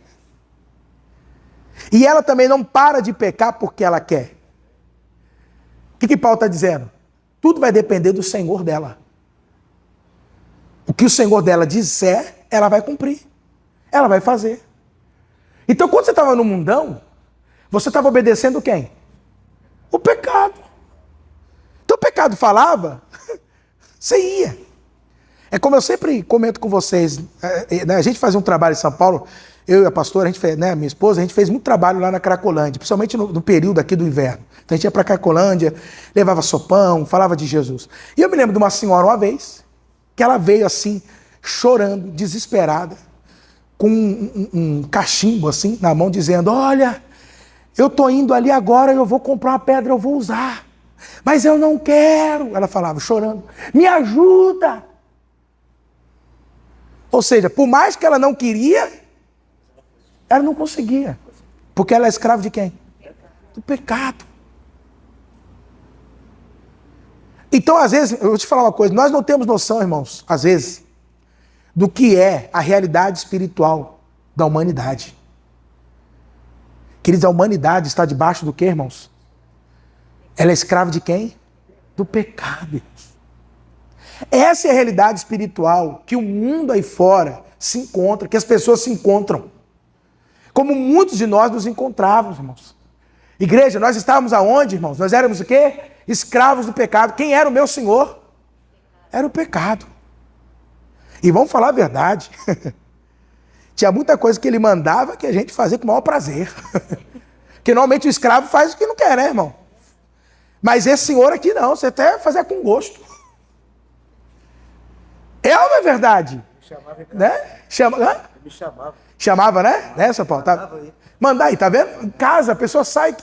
E ela também não para de pecar porque ela quer. O que Paulo está dizendo? Tudo vai depender do Senhor dela. O que o Senhor dela disser, ela vai cumprir. Ela vai fazer. Então, quando você estava no mundão, você estava obedecendo quem? O pecado. Então, o pecado falava, você ia. É como eu sempre comento com vocês, a gente fazia um trabalho em São Paulo, eu e a pastora, a gente fez, minha esposa, a gente fez muito trabalho lá na Cracolândia, principalmente no período aqui do inverno. Então, a gente ia para a Cracolândia, levava sopão, falava de Jesus. E eu me lembro de uma senhora uma vez, que ela veio assim, chorando, desesperada, com um cachimbo assim na mão, dizendo, olha, eu tô indo ali agora, eu vou comprar uma pedra, eu vou usar, mas eu não quero, ela falava, chorando, me ajuda. Ou seja, por mais que ela não queria, ela não conseguia, porque ela é escrava de quem? Do pecado. Então, às vezes, eu vou te falar uma coisa, nós não temos noção, irmãos, às vezes, do que é a realidade espiritual da humanidade. Queridos, a humanidade está debaixo do quê, irmãos? Ela é escrava de quem? do pecado. Essa é a realidade espiritual que o mundo aí fora se encontra, que as pessoas se encontram. Como muitos de nós nos encontrávamos, irmãos. Igreja, nós estávamos aonde, irmãos? Nós éramos o quê? Escravos do pecado. Quem era o meu Senhor? Era o pecado. E vamos falar a verdade. Tinha muita coisa que ele mandava que a gente fazia com o maior prazer. Porque normalmente o escravo faz o que não quer, né, irmão? Mas esse senhor aqui não, você até fazia com gosto. É ou não é verdade? Me chamava, Né? me chamava. Chamava, né, São Paulo? Tá? Mandar aí, tá vendo? Em casa, a pessoa sai.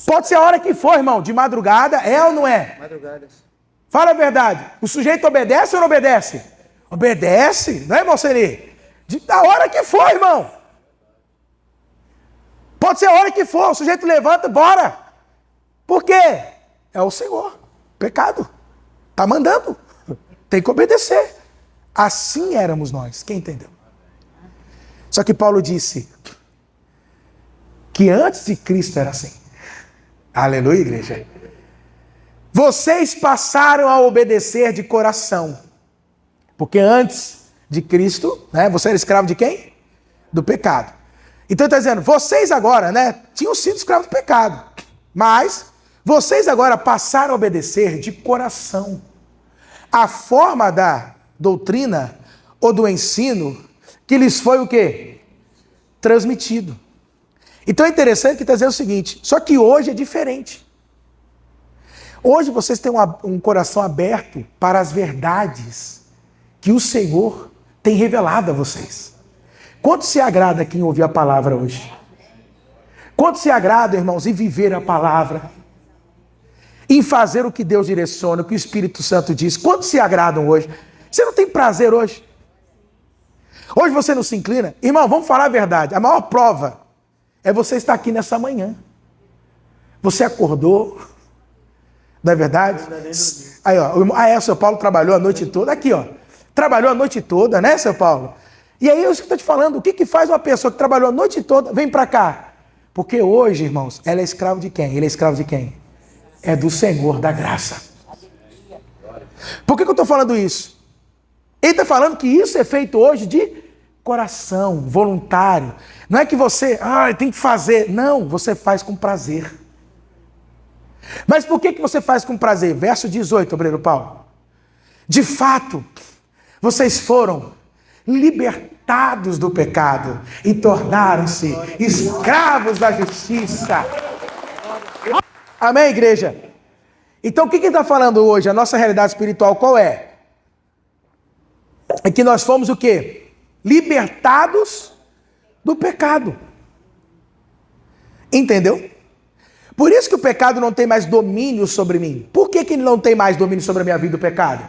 Pode ser a hora que for, irmão, de madrugada, é ou não é? Madrugadas. Fala a verdade. O sujeito obedece ou não obedece? Obedece, não é, irmão Seri? Da hora que for, irmão. Pode ser a hora que for, o sujeito levanta, bora. Por quê? É o Senhor. Pecado. Tá mandando. Tem que obedecer. Assim éramos nós. Quem entendeu? Só que Paulo disse que antes de Cristo era assim. Aleluia, igreja. Vocês passaram a obedecer de coração. Porque antes de Cristo, né, você era escravo de quem? Do pecado. Então ele está dizendo, vocês agora, né, tinham sido escravos do pecado. Mas vocês agora passaram a obedecer de coração. A forma da doutrina ou do ensino que lhes foi o quê? Transmitido. Então é interessante que está dizendo o seguinte, só que hoje é diferente. Hoje vocês têm um coração aberto para as verdades que o Senhor tem revelado a vocês. Quanto se agrada quem ouvir a palavra hoje? Quanto se agrada, irmãos, em viver a palavra? Em fazer o que Deus direciona, o que o Espírito Santo diz? Quanto se agradam hoje? Você não tem prazer hoje? Hoje você não se inclina? Irmão, vamos falar a verdade. A maior prova é você estar aqui nessa manhã. Você acordou, não é verdade? Aí, ó, o seu Paulo trabalhou a noite toda. Aqui, ó. Trabalhou a noite toda, né, seu Paulo? E aí eu estou te falando, o que faz uma pessoa que trabalhou a noite toda, vem para cá? Porque hoje, irmãos, ela é escravo de quem? Ele é escravo de quem? É do Senhor da graça. Por que eu estou falando isso? Ele está falando que isso é feito hoje de coração, voluntário. Não é que você, tem que fazer. Não, você faz com prazer. Mas por que você faz com prazer? Verso 18, obreiro Paulo. De fato, vocês foram libertados do pecado e tornaram-se escravos da justiça. Amém, igreja? Então o que ele está falando hoje? A nossa realidade espiritual qual é? É que nós fomos o quê? Libertados do pecado. Entendeu? Por isso que o pecado não tem mais domínio sobre mim. Por que ele não tem mais domínio sobre a minha vida, o pecado?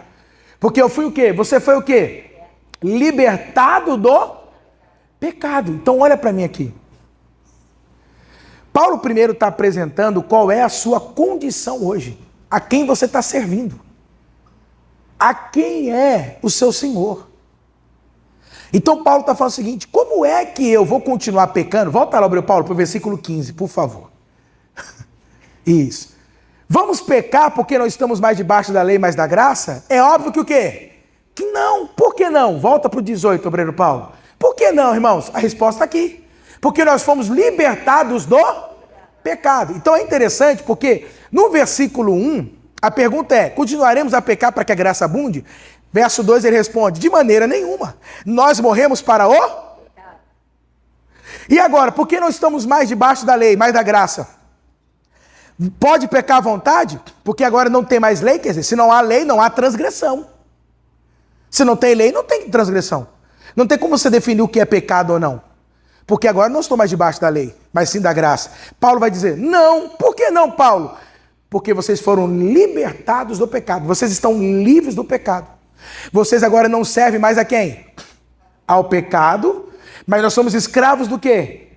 Porque eu fui o quê? Você foi o quê? Libertado do pecado. Então olha para mim aqui. Paulo primeiro está apresentando qual é a sua condição hoje. A quem você está servindo. A quem é o seu Senhor. Então Paulo está falando o seguinte, como é que eu vou continuar pecando? Volta lá, Paulo, para o versículo 15, por favor. Isso. Vamos pecar porque não estamos mais debaixo da lei, mas da graça? É óbvio que o quê? Que não. Por que não? Volta para o 18, obreiro Paulo. Por que não, irmãos? A resposta está aqui. Porque nós fomos libertados do pecado. Então é interessante porque no versículo 1, a pergunta é, continuaremos a pecar para que a graça abunde? Verso 2 ele responde, de maneira nenhuma. Nós morremos para o... E agora, por que não estamos mais debaixo da lei, mais da graça? Pode pecar à vontade? Porque agora não tem mais lei, quer dizer, se não há lei, não há transgressão. Se não tem lei, não tem transgressão. Não tem como você definir o que é pecado ou não. Porque agora não estou mais debaixo da lei, mas sim da graça. Paulo vai dizer, não. Por que não, Paulo? Porque vocês foram libertados do pecado. Vocês estão livres do pecado. Vocês agora não servem mais a quem? Ao pecado, mas nós somos escravos do quê?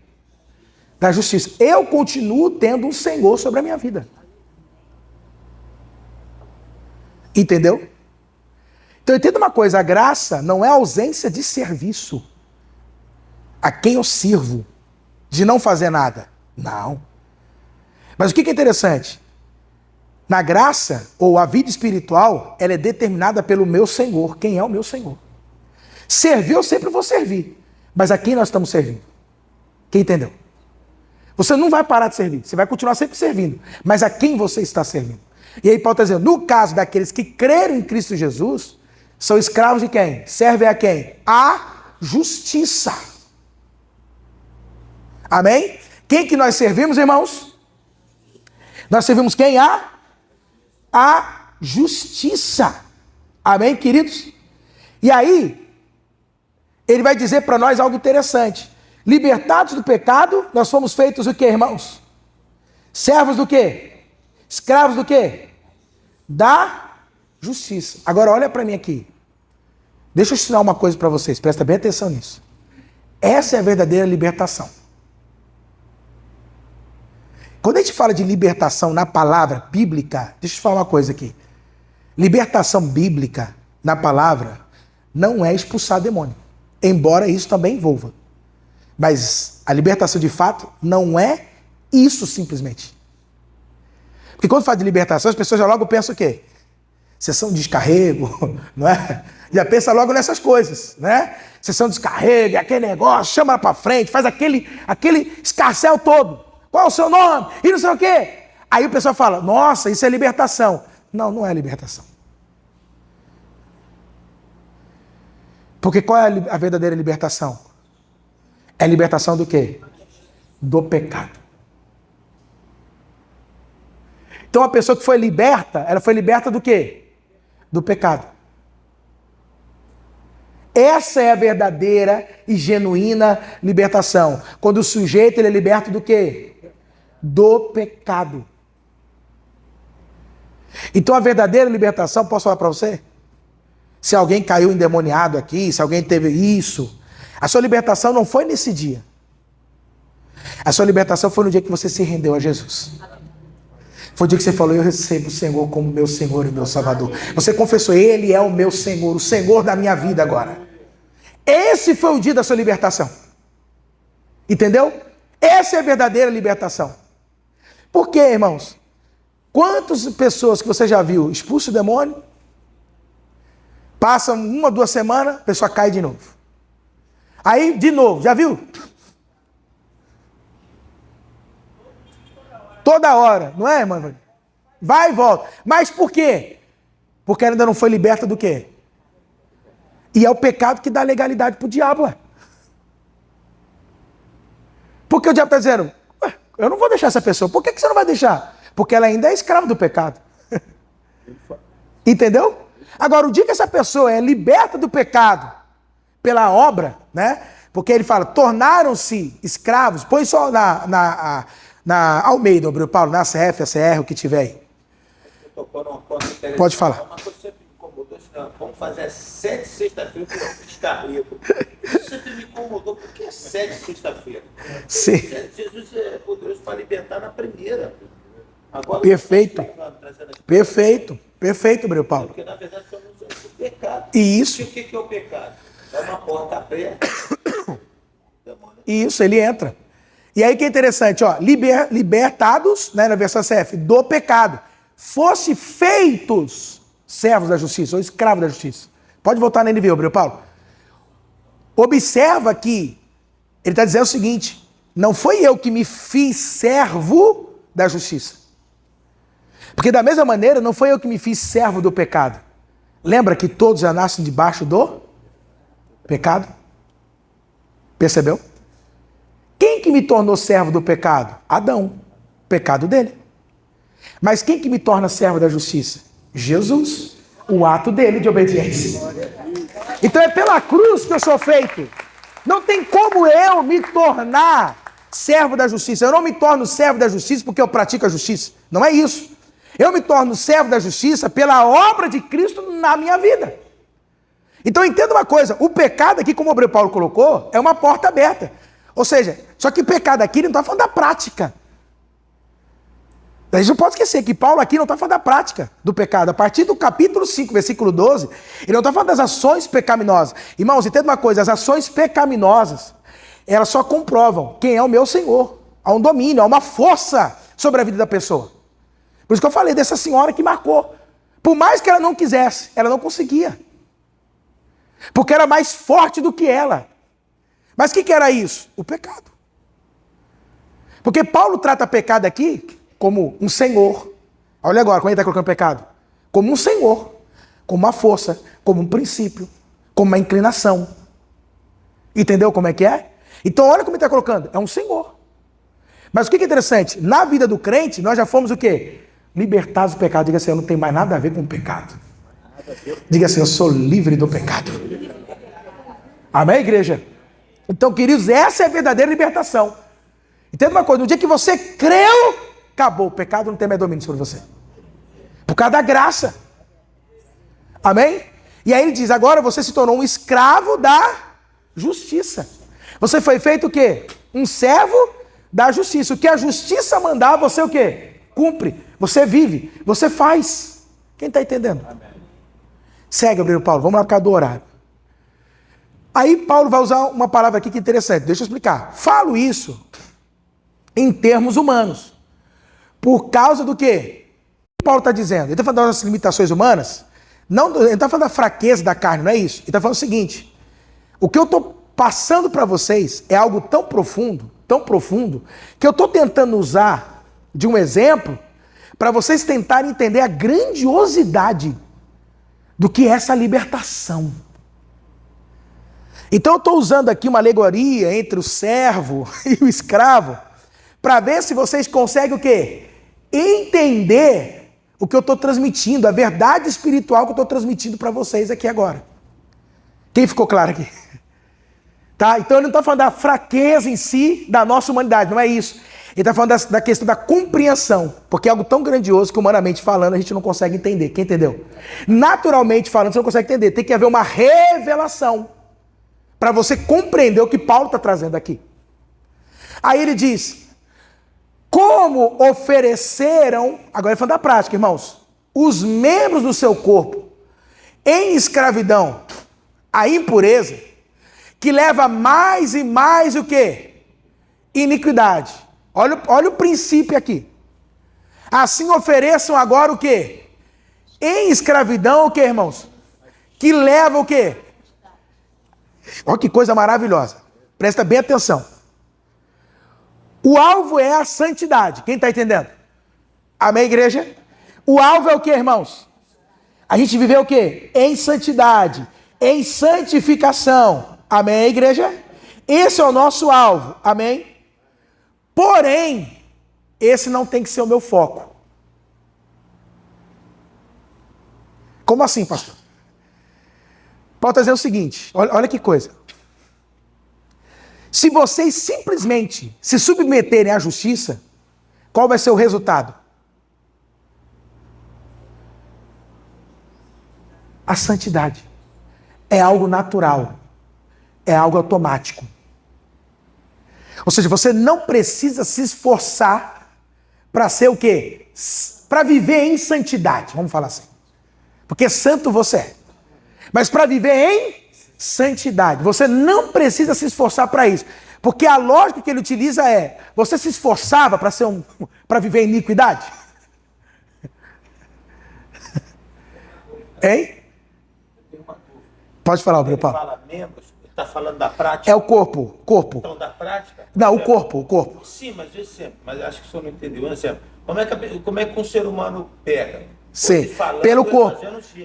Da justiça. Eu continuo tendo um Senhor sobre a minha vida. Entendeu? Então entenda uma coisa, a graça não é ausência de serviço. A quem eu sirvo, de não fazer nada. Não. Mas o que é interessante? Na graça, ou a vida espiritual, ela é determinada pelo meu Senhor. Quem é o meu Senhor? Servir, eu sempre vou servir. Mas a quem nós estamos servindo? Quem entendeu? Você não vai parar de servir. Você vai continuar sempre servindo. Mas a quem você está servindo? E aí Paulo está dizendo, no caso daqueles que creram em Cristo Jesus, são escravos de quem? Servem a quem? A justiça. Amém? Quem que nós servimos, irmãos? Nós servimos quem? A justiça. Amém, queridos? E aí, ele vai dizer para nós algo interessante. Libertados do pecado, nós fomos feitos o quê, irmãos? Servos do quê? Escravos do quê? Da justiça. Agora olha para mim aqui. Deixa eu ensinar uma coisa para vocês, presta bem atenção nisso. Essa é a verdadeira libertação. Quando a gente fala de libertação na palavra bíblica, deixa eu te falar uma coisa aqui. Libertação bíblica na palavra não é expulsar demônio, embora isso também envolva. Mas a libertação de fato não é isso simplesmente. Porque quando fala de libertação, as pessoas já logo pensam o quê? Sessão de descarrego, não é? Já pensa logo nessas coisas, né? Sessão de descarrego, aquele negócio, chama ela pra frente, faz aquele escarcéu todo. Qual é o seu nome? E não sei o quê. Aí o pessoal fala, nossa, isso é libertação. Não, não é libertação. Porque qual é a verdadeira libertação? É a libertação do quê? Do pecado. Então a pessoa que foi liberta, ela foi liberta do quê? Do pecado. Essa é a verdadeira e genuína libertação. Quando o sujeito ele é liberto do quê? Do pecado. Então a verdadeira libertação, posso falar para você? Se alguém caiu endemoniado aqui, se alguém teve isso, a sua libertação não foi nesse dia. A sua libertação foi no dia que você se rendeu a Jesus. Foi o dia que você falou, eu recebo o Senhor como meu Senhor e meu Salvador. Você confessou, Ele é o meu Senhor, o Senhor da minha vida agora. Esse foi o dia da sua libertação. Entendeu? Essa é a verdadeira libertação. Por quê, irmãos? Quantas pessoas que você já viu expulsa o demônio, passa 1 ou 2 semanas, a pessoa cai de novo. Aí, de novo, já viu? Toda hora, não é, irmão? Vai e volta. Mas por quê? Porque ela ainda não foi liberta do quê? E é o pecado que dá legalidade pro diabo. Ué. Porque o diabo está dizendo, eu não vou deixar essa pessoa. Por que você não vai deixar? Porque ela ainda é escrava do pecado. Entendeu? Agora, o dia que essa pessoa é liberta do pecado pela obra, né? Porque ele fala, tornaram-se escravos. Põe só na Almeida, Paulo, na ACR, o que tiver aí. Pode falar. Uma coisa que sempre me incomodou, vamos fazer 7 sexta-feira com o descarrego. Isso sempre me incomodou, por que 7 sexta-feira? Sim. Jesus é poderoso para libertar na primeira. Agora, Perfeito. Perfeito. Perfeito, meu Paulo. Porque na verdade somos o pecado. E isso. E o que é o pecado? É uma porta aberta. Isso, ele entra. E aí que é interessante, ó, libertados, né, na versão CF, do pecado, fosse feitos servos da justiça, ou escravos da justiça. Pode voltar na NVI, meu Paulo. Observa que ele está dizendo o seguinte, não foi eu que me fiz servo da justiça. Porque da mesma maneira, não foi eu que me fiz servo do pecado. Lembra que todos já nascem debaixo do pecado? Percebeu? Quem que me tornou servo do pecado? Adão. Pecado dele. Mas quem que me torna servo da justiça? Jesus. O ato dele de obediência. Então é pela cruz que eu sou feito. Não tem como eu me tornar servo da justiça. Eu não me torno servo da justiça porque eu pratico a justiça. Não é isso. Eu me torno servo da justiça pela obra de Cristo na minha vida. Então entenda uma coisa, o pecado aqui, como o Paulo colocou, é uma porta aberta. Ou seja, só que o pecado aqui ele não está falando da prática. A gente não pode esquecer que Paulo aqui não está falando da prática do pecado. A partir do capítulo 5, versículo 12, ele não está falando das ações pecaminosas. Irmãos, entenda uma coisa, as ações pecaminosas, elas só comprovam quem é o meu Senhor. Há um domínio, há uma força sobre a vida da pessoa. Por isso que eu falei dessa senhora que marcou. Por mais que ela não quisesse, ela não conseguia. Porque era mais forte do que ela. Mas o que era isso? O pecado. Porque Paulo trata pecado aqui como um senhor. Olha agora, como ele está colocando pecado. Como um senhor, como uma força, como um princípio, como uma inclinação. Entendeu como é que é? Então olha como ele está colocando. É um senhor. Mas o que é interessante? Na vida do crente, nós já fomos o quê? Libertados do pecado. Diga assim, eu não tenho mais nada a ver com o pecado. Diga assim, eu sou livre do pecado. Amém, igreja? Então, queridos, essa é a verdadeira libertação. Entenda uma coisa, no dia que você creu, acabou, o pecado não tem mais domínio sobre você. Por causa da graça. Amém? E aí ele diz, agora você se tornou um escravo da justiça. Você foi feito o quê? Um servo da justiça. O que a justiça mandar, você o quê? Cumpre. Você vive. Você faz. Quem está entendendo? Amém. Segue, Gabriel Paulo. Vamos lá por causa do horário. Aí Paulo vai usar uma palavra aqui que é interessante. Deixa eu explicar. Falo isso em termos humanos. Por causa do quê? O que Paulo está dizendo? Ele está falando das limitações humanas? Não, ele está falando da fraqueza da carne, não é isso? Ele está falando o seguinte. O que eu estou passando para vocês é algo tão profundo, que eu estou tentando usar de um exemplo para vocês tentarem entender a grandiosidade do que é essa libertação. Então eu estou usando aqui uma alegoria entre o servo e o escravo para ver se vocês conseguem o quê? Entender o que eu estou transmitindo, a verdade espiritual que eu estou transmitindo para vocês aqui agora. Quem ficou claro aqui? Tá? Então ele não está falando da fraqueza em si da nossa humanidade, não é isso. Ele está falando da questão da compreensão, porque é algo tão grandioso que humanamente falando a gente não consegue entender. Quem entendeu? Naturalmente falando você não consegue entender. Tem que haver uma revelação para você compreender o que Paulo está trazendo aqui. Aí ele diz, como ofereceram, agora ele falando da prática, irmãos, os membros do seu corpo em escravidão à impureza, que leva mais e mais o quê? Iniquidade. Olha o princípio aqui. Assim ofereçam agora o quê? Em escravidão o quê, irmãos? Que leva o quê? Olha que coisa maravilhosa. Presta bem atenção. O alvo é a santidade. Quem está entendendo? Amém, igreja? O alvo é o quê, irmãos? A gente viveu o quê? Em santidade, em santificação. Amém, igreja? Esse é o nosso alvo. Amém? Porém, esse não tem que ser o meu foco. Como assim, pastor? Paulo está dizendo o seguinte, olha que coisa. Se vocês simplesmente se submeterem à justiça, qual vai ser o resultado? A santidade. É algo natural. É algo automático. Ou seja, você não precisa se esforçar para ser o quê? Para viver em santidade, vamos falar assim. Porque santo você é. Mas para viver em santidade, você não precisa se esforçar para isso. Porque a lógica que ele utiliza é, você se esforçava para viver em iniquidade? Hein? Pode falar, Gabriel Paulo. Fala membros. Está falando da prática? É o corpo. Então, da prática? Não, o corpo. Sim, mas mas acho que o senhor não entendeu. Exemplo, como é que um ser humano pega? Sim, pelo corpo.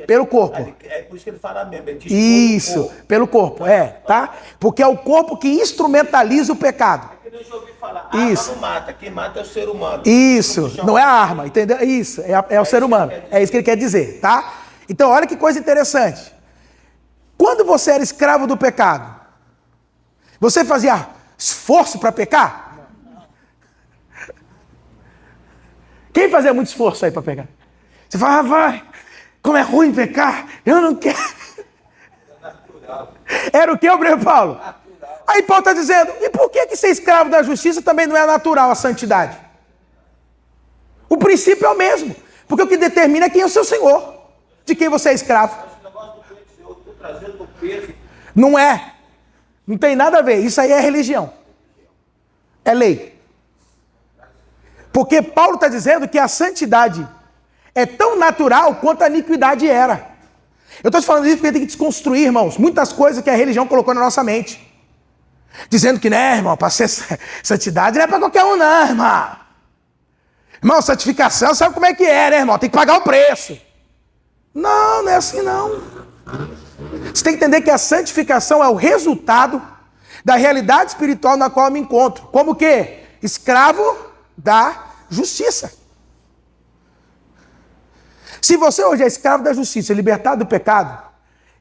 Pelo corpo. É por isso que ele fala mesmo. Ele diz isso, pelo corpo, tá? Porque é o corpo que instrumentaliza o pecado. É que eu já ouvi falar, arma não mata, quem mata é o ser humano. Isso, não é a arma, entendeu? Isso, é o ser humano. É isso que ele quer dizer, tá? Então, olha que coisa interessante. Quando você era escravo do pecado, você fazia esforço para pecar? Quem fazia muito esforço aí para pecar? Você fala, vai, como é ruim pecar, eu não quero. Era o que, Gabriel Paulo? Aí Paulo está dizendo, e por que ser escravo da justiça também não é natural a santidade? O princípio é o mesmo, porque o que determina é quem é o seu Senhor, de quem você é escravo. Não é. Não tem nada a ver. Isso aí é religião. É lei. Porque Paulo está dizendo que a santidade é tão natural quanto a iniquidade era. Eu estou te falando isso porque tem que desconstruir, irmãos, muitas coisas que a religião colocou na nossa mente. Dizendo que, né, irmão, para ser santidade não é para qualquer um, não, irmão. Irmão, santificação, sabe como é que é, né, irmão? Tem que pagar o preço. Não, não é assim, não. Você tem que entender que a santificação é o resultado da realidade espiritual na qual eu me encontro. Como que? Escravo da justiça. Se você hoje é escravo da justiça, libertado do pecado,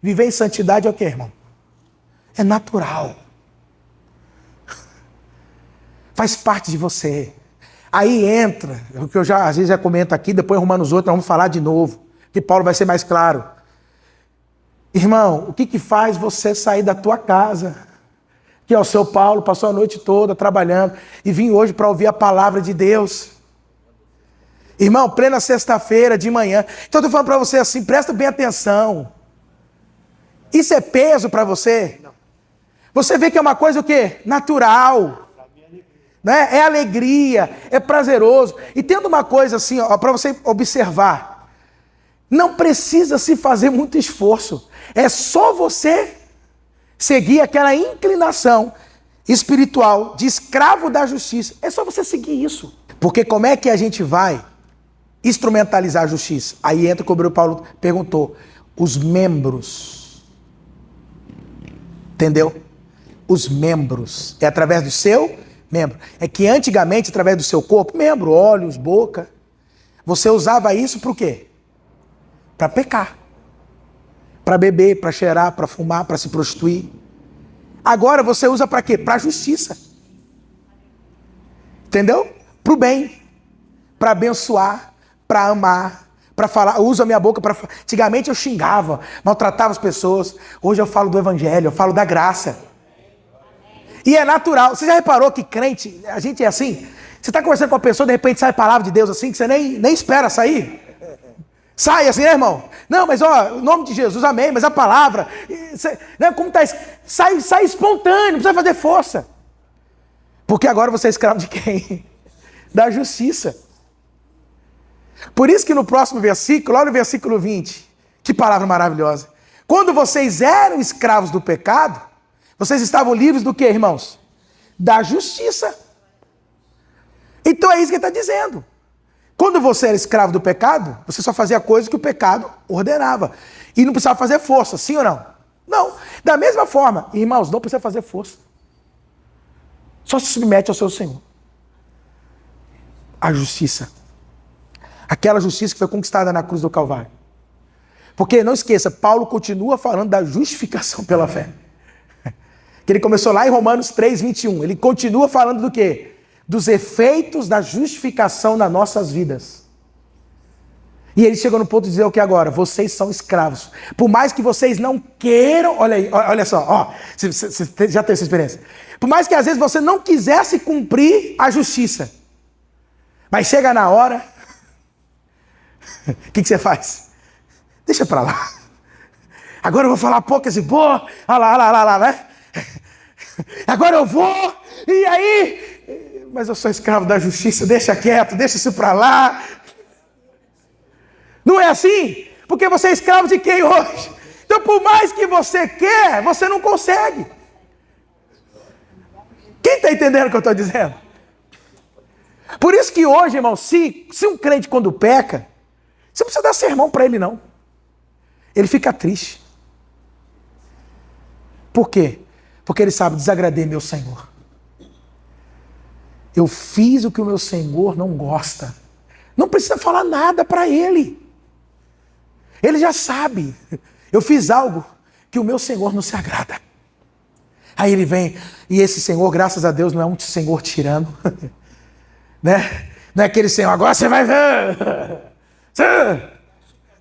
viver em santidade é o que, irmão? É natural. Faz parte de você. Aí entra, o que eu já às vezes já comento aqui, depois Romanos 8, nós vamos falar de novo, que Paulo vai ser mais claro. Irmão, o que faz você sair da tua casa, que é o seu Paulo, passou a noite toda trabalhando, e vim hoje para ouvir a palavra de Deus? Irmão, plena sexta-feira de manhã. Então eu estou falando para você assim, presta bem atenção. Isso é peso para você? Você vê que é uma coisa o quê? Natural. Né? É alegria, é prazeroso. E tendo uma coisa assim, para você observar, não precisa se fazer muito esforço. É só você seguir aquela inclinação espiritual de escravo da justiça. É só você seguir isso. Porque como é que a gente vai instrumentalizar a justiça? Aí entra o que o Paulo perguntou. Os membros. Entendeu? Os membros. É através do seu membro. É que antigamente, através do seu corpo, membro, olhos, boca, você usava isso para o quê? Para pecar. Para beber, para cheirar, para fumar, para se prostituir. Agora você usa para quê? Para a justiça. Entendeu? Para o bem. Para abençoar, para amar, para falar. Eu uso a minha boca para... Antigamente eu xingava, maltratava as pessoas. Hoje eu falo do evangelho, eu falo da graça. E é natural. Você já reparou que crente, a gente é assim? Você está conversando com a pessoa, de repente sai a palavra de Deus assim, que você nem espera sair. Sai assim, né, irmão? Não, mas ó, o nome de Jesus, amém, mas a palavra, né, como tá, sai espontâneo, não precisa fazer força. Porque agora você é escravo de quem? Da justiça. Por isso que no próximo versículo, olha no versículo 20, que palavra maravilhosa. Quando vocês eram escravos do pecado, vocês estavam livres do que, irmãos? Da justiça. Então é isso que ele está dizendo. Quando você era escravo do pecado, você só fazia coisas que o pecado ordenava. E não precisava fazer força, sim ou não? Não. Da mesma forma, irmãos, não precisa fazer força. Só se submete ao seu Senhor. A justiça. Aquela justiça que foi conquistada na cruz do Calvário. Porque, não esqueça, Paulo continua falando da justificação pela fé. Que ele começou lá em Romanos 3, 21. Ele continua falando do quê? Dos efeitos da justificação nas nossas vidas. E ele chegou no ponto de dizer o que agora? Vocês são escravos. Por mais que vocês não queiram... Olha aí, olha só. Ó, você já teve essa experiência. Por mais que às vezes você não quisesse cumprir a justiça. Mas chega na hora... O que você faz? Deixa pra lá. Agora eu vou falar poucas e boa. Olha lá, né? Agora eu vou. E aí? Mas eu sou escravo da justiça. Deixa quieto, deixa isso pra lá. Não é assim? Porque você é escravo de quem hoje? Então por mais que você quer, você não consegue. Quem está entendendo o que eu estou dizendo? Por isso que hoje, irmão, se um crente quando peca, você não precisa dar sermão para ele, não. Ele fica triste. Por quê? Porque ele sabe, desagradei meu Senhor. Eu fiz o que o meu Senhor não gosta. Não precisa falar nada para ele. Ele já sabe. Eu fiz algo que o meu Senhor não se agrada. Aí ele vem, e esse Senhor, graças a Deus, não é um Senhor tirano. Né? Não é aquele Senhor, agora você vai ver...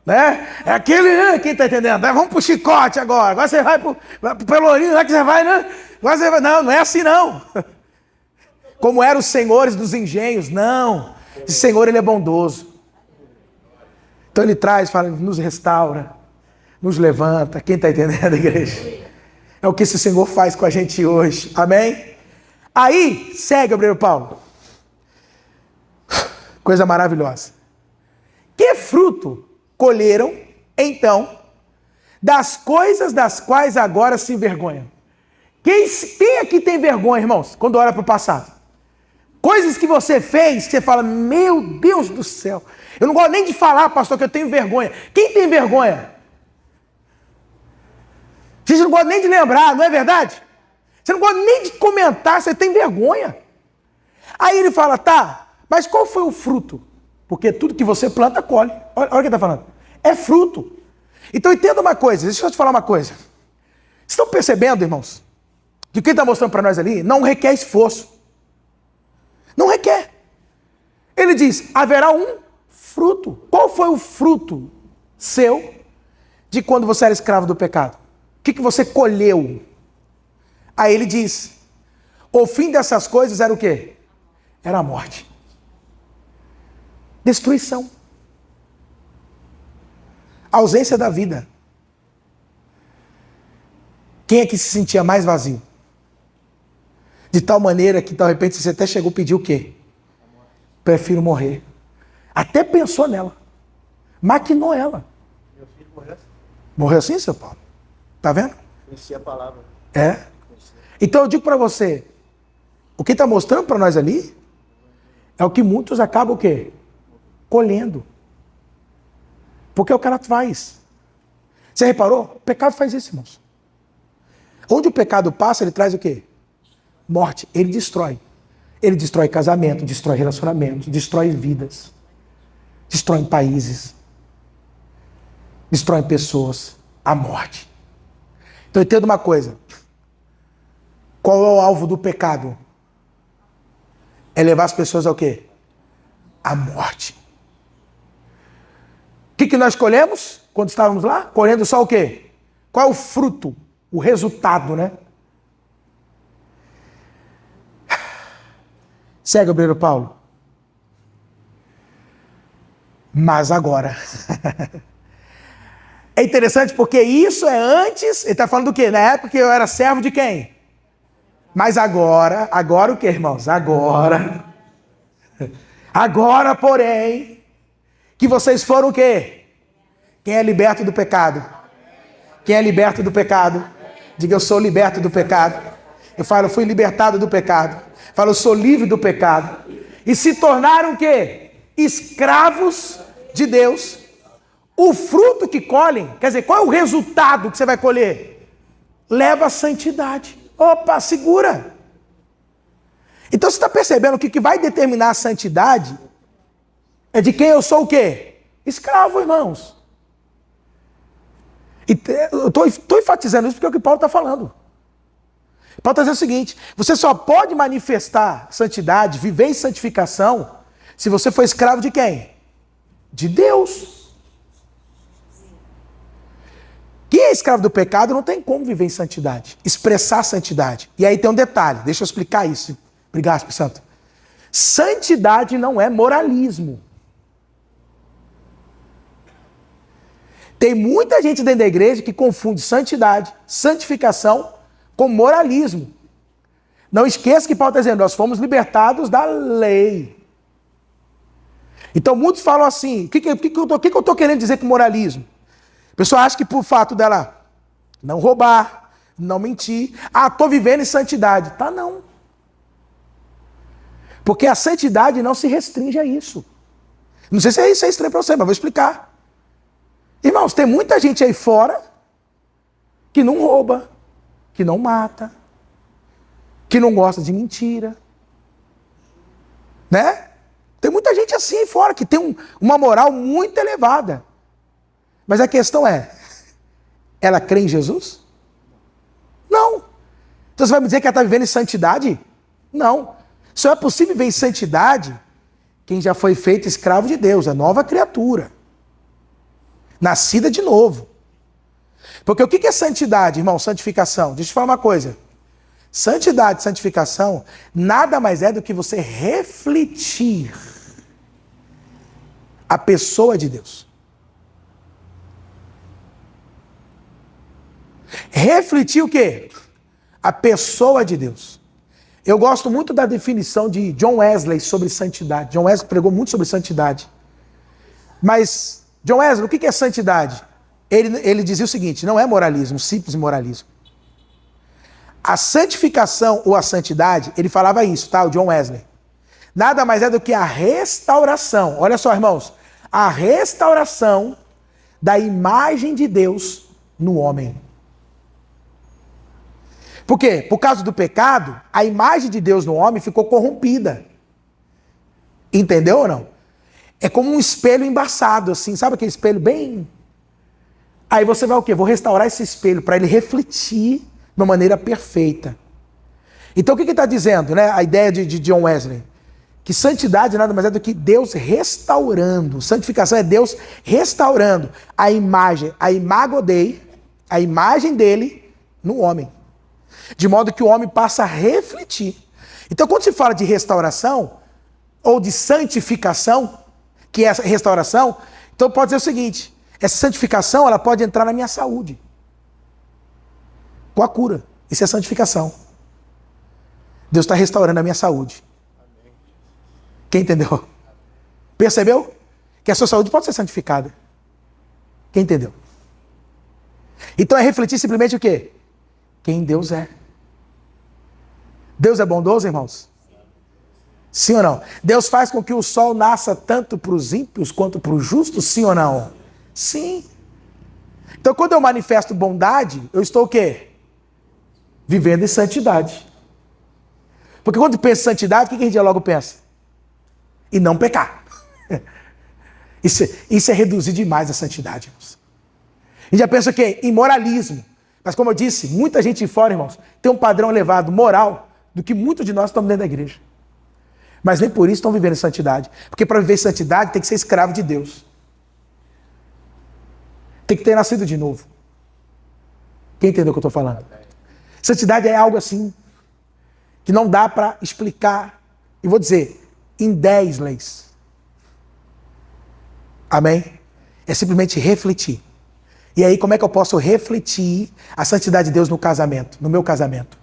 Né? É aquele, né? Quem está entendendo? Vamos pro chicote agora você vai pro pelourinho, não é que você vai, né? Agora você vai... Não é assim não. Como eram os senhores dos engenhos, não. Esse Senhor, ele é bondoso. Então ele traz, fala, nos restaura, nos levanta. Quem está entendendo, igreja? É o que esse Senhor faz com a gente hoje. Amém? Aí, segue, obreiro Paulo. Coisa maravilhosa. Que fruto colheram, então, das coisas das quais agora se envergonham? Quem aqui tem vergonha, irmãos, quando olha para o passado? Coisas que você fez, que você fala, meu Deus do céu, eu não gosto nem de falar, pastor, que eu tenho vergonha. Quem tem vergonha? A gente não gosta nem de lembrar, não é verdade? Você não gosta nem de comentar, você tem vergonha. Aí ele fala, tá, mas qual foi o fruto? Porque tudo que você planta, colhe. Olha o que ele está falando. É fruto. Então entenda uma coisa, deixa eu te falar uma coisa. Vocês estão percebendo, irmãos, que o que ele está mostrando para nós ali não requer esforço. Não requer. Ele diz, haverá um fruto. Qual foi o fruto seu de quando você era escravo do pecado? O que você colheu? Aí ele diz, o fim dessas coisas era o quê? Era a morte. Destruição. Ausência da vida. Quem é que se sentia mais vazio? De tal maneira que, de repente, você até chegou a pedir o quê? Prefiro morrer. Até pensou nela. Maquinou ela. Meu filho morreu assim. Morreu assim, seu Paulo? Tá vendo? Conheci a palavra. É. Então eu digo para você, o que está mostrando para nós ali é o que muitos acabam o quê? Colhendo. Porque é o que ela faz. Você reparou? O pecado faz isso, irmãos. Onde o pecado passa, ele traz o quê? Morte. Ele destrói. Ele destrói casamento, destrói relacionamento, destrói vidas, destrói países, destrói pessoas. A morte. Então entenda uma coisa. Qual é o alvo do pecado? É levar as pessoas ao quê? À morte. O que nós colhemos quando estávamos lá? Colhendo só o quê? Qual é o fruto? O resultado, né? Segue, obreiro Paulo. Mas agora. É interessante porque isso é antes. Ele está falando do quê? Na época que eu era servo de quem? Mas agora o que, irmãos? Agora, porém, que vocês foram o quê? Quem é liberto do pecado? Quem é liberto do pecado? Diga, eu sou liberto do pecado. Eu falo, eu fui libertado do pecado. Eu falo, eu sou livre do pecado. E se tornaram o quê? Escravos de Deus. O fruto que colhem, quer dizer, qual é o resultado que você vai colher? Leva a santidade. Opa, segura. Então você está percebendo que o que vai determinar a santidade é de quem eu sou o quê? Escravo, irmãos. E eu estou enfatizando isso porque é o que Paulo está falando. Paulo está dizendo o seguinte, você só pode manifestar santidade, viver em santificação, se você for escravo de quem? De Deus. Quem é escravo do pecado não tem como viver em santidade, expressar santidade. E aí tem um detalhe, deixa eu explicar isso. Obrigado, Espírito Santo. Santidade não é moralismo. Tem muita gente dentro da igreja que confunde santidade, santificação com moralismo. Não esqueça que Paulo está dizendo, nós fomos libertados da lei. Então muitos falam assim, o que eu estou querendo dizer com moralismo? A pessoa acha que por fato dela não roubar, não mentir, estou vivendo em santidade. Tá, não. Porque a santidade não se restringe a isso. Não sei se isso é estranho para você, mas vou explicar. Irmãos, tem muita gente aí fora que não rouba, que não mata, que não gosta de mentira. Né? Tem muita gente assim aí fora que tem uma moral muito elevada. Mas a questão é, ela crê em Jesus? Não. Então você vai me dizer que ela está vivendo em santidade? Não. Só é possível viver em santidade quem já foi feito escravo de Deus, a nova criatura. Nascida de novo. Porque o que é santidade, irmão? Santificação. Deixa eu te falar uma coisa. Santidade, santificação, nada mais é do que você refletir a pessoa de Deus. Refletir o quê? A pessoa de Deus. Eu gosto muito da definição de John Wesley sobre santidade. John Wesley pregou muito sobre santidade. Mas, John Wesley, o que é santidade? Ele dizia o seguinte, não é moralismo, simples moralismo. A santificação ou a santidade, ele falava isso, tá? O John Wesley. Nada mais é do que a restauração. Olha só, irmãos. A restauração da imagem de Deus no homem. Por quê? Por causa do pecado, a imagem de Deus no homem ficou corrompida. Entendeu ou não? É como um espelho embaçado, assim. Sabe aquele espelho bem... Aí você vai o quê? Vou restaurar esse espelho para ele refletir de uma maneira perfeita. Então o que ele está dizendo, né? A ideia de John Wesley. Que santidade nada mais é do que Deus restaurando. Santificação é Deus restaurando a imagem, a imago Dei, a imagem dele no homem. De modo que o homem passa a refletir. Então quando se fala de restauração, ou de santificação, que é essa restauração, então pode dizer o seguinte, essa santificação ela pode entrar na minha saúde. Com a cura. Isso é santificação. Deus está restaurando a minha saúde. Quem entendeu? Percebeu? Que a sua saúde pode ser santificada. Quem entendeu? Então é refletir simplesmente o quê? Quem Deus é. Deus é bondoso, irmãos? Sim ou não? Deus faz com que o sol nasça tanto para os ímpios quanto para os justos, sim ou não? Sim. Então quando eu manifesto bondade, eu estou o quê? Vivendo em santidade. Porque quando pensa em santidade, o que a gente logo pensa? E não pecar. Isso é reduzir demais a santidade, irmãos. A gente já pensa o quê? Em moralismo. Mas como eu disse, muita gente de fora, irmãos, tem um padrão elevado moral do que muitos de nós estamos dentro da igreja. Mas nem por isso estão vivendo em santidade. Porque para viver em santidade tem que ser escravo de Deus. Tem que ter nascido de novo. Quem entendeu o que eu estou falando? Santidade é algo assim que não dá para explicar. E vou dizer, em 10 leis. Amém? É simplesmente refletir. E aí como é que eu posso refletir a santidade de Deus no casamento, no meu casamento?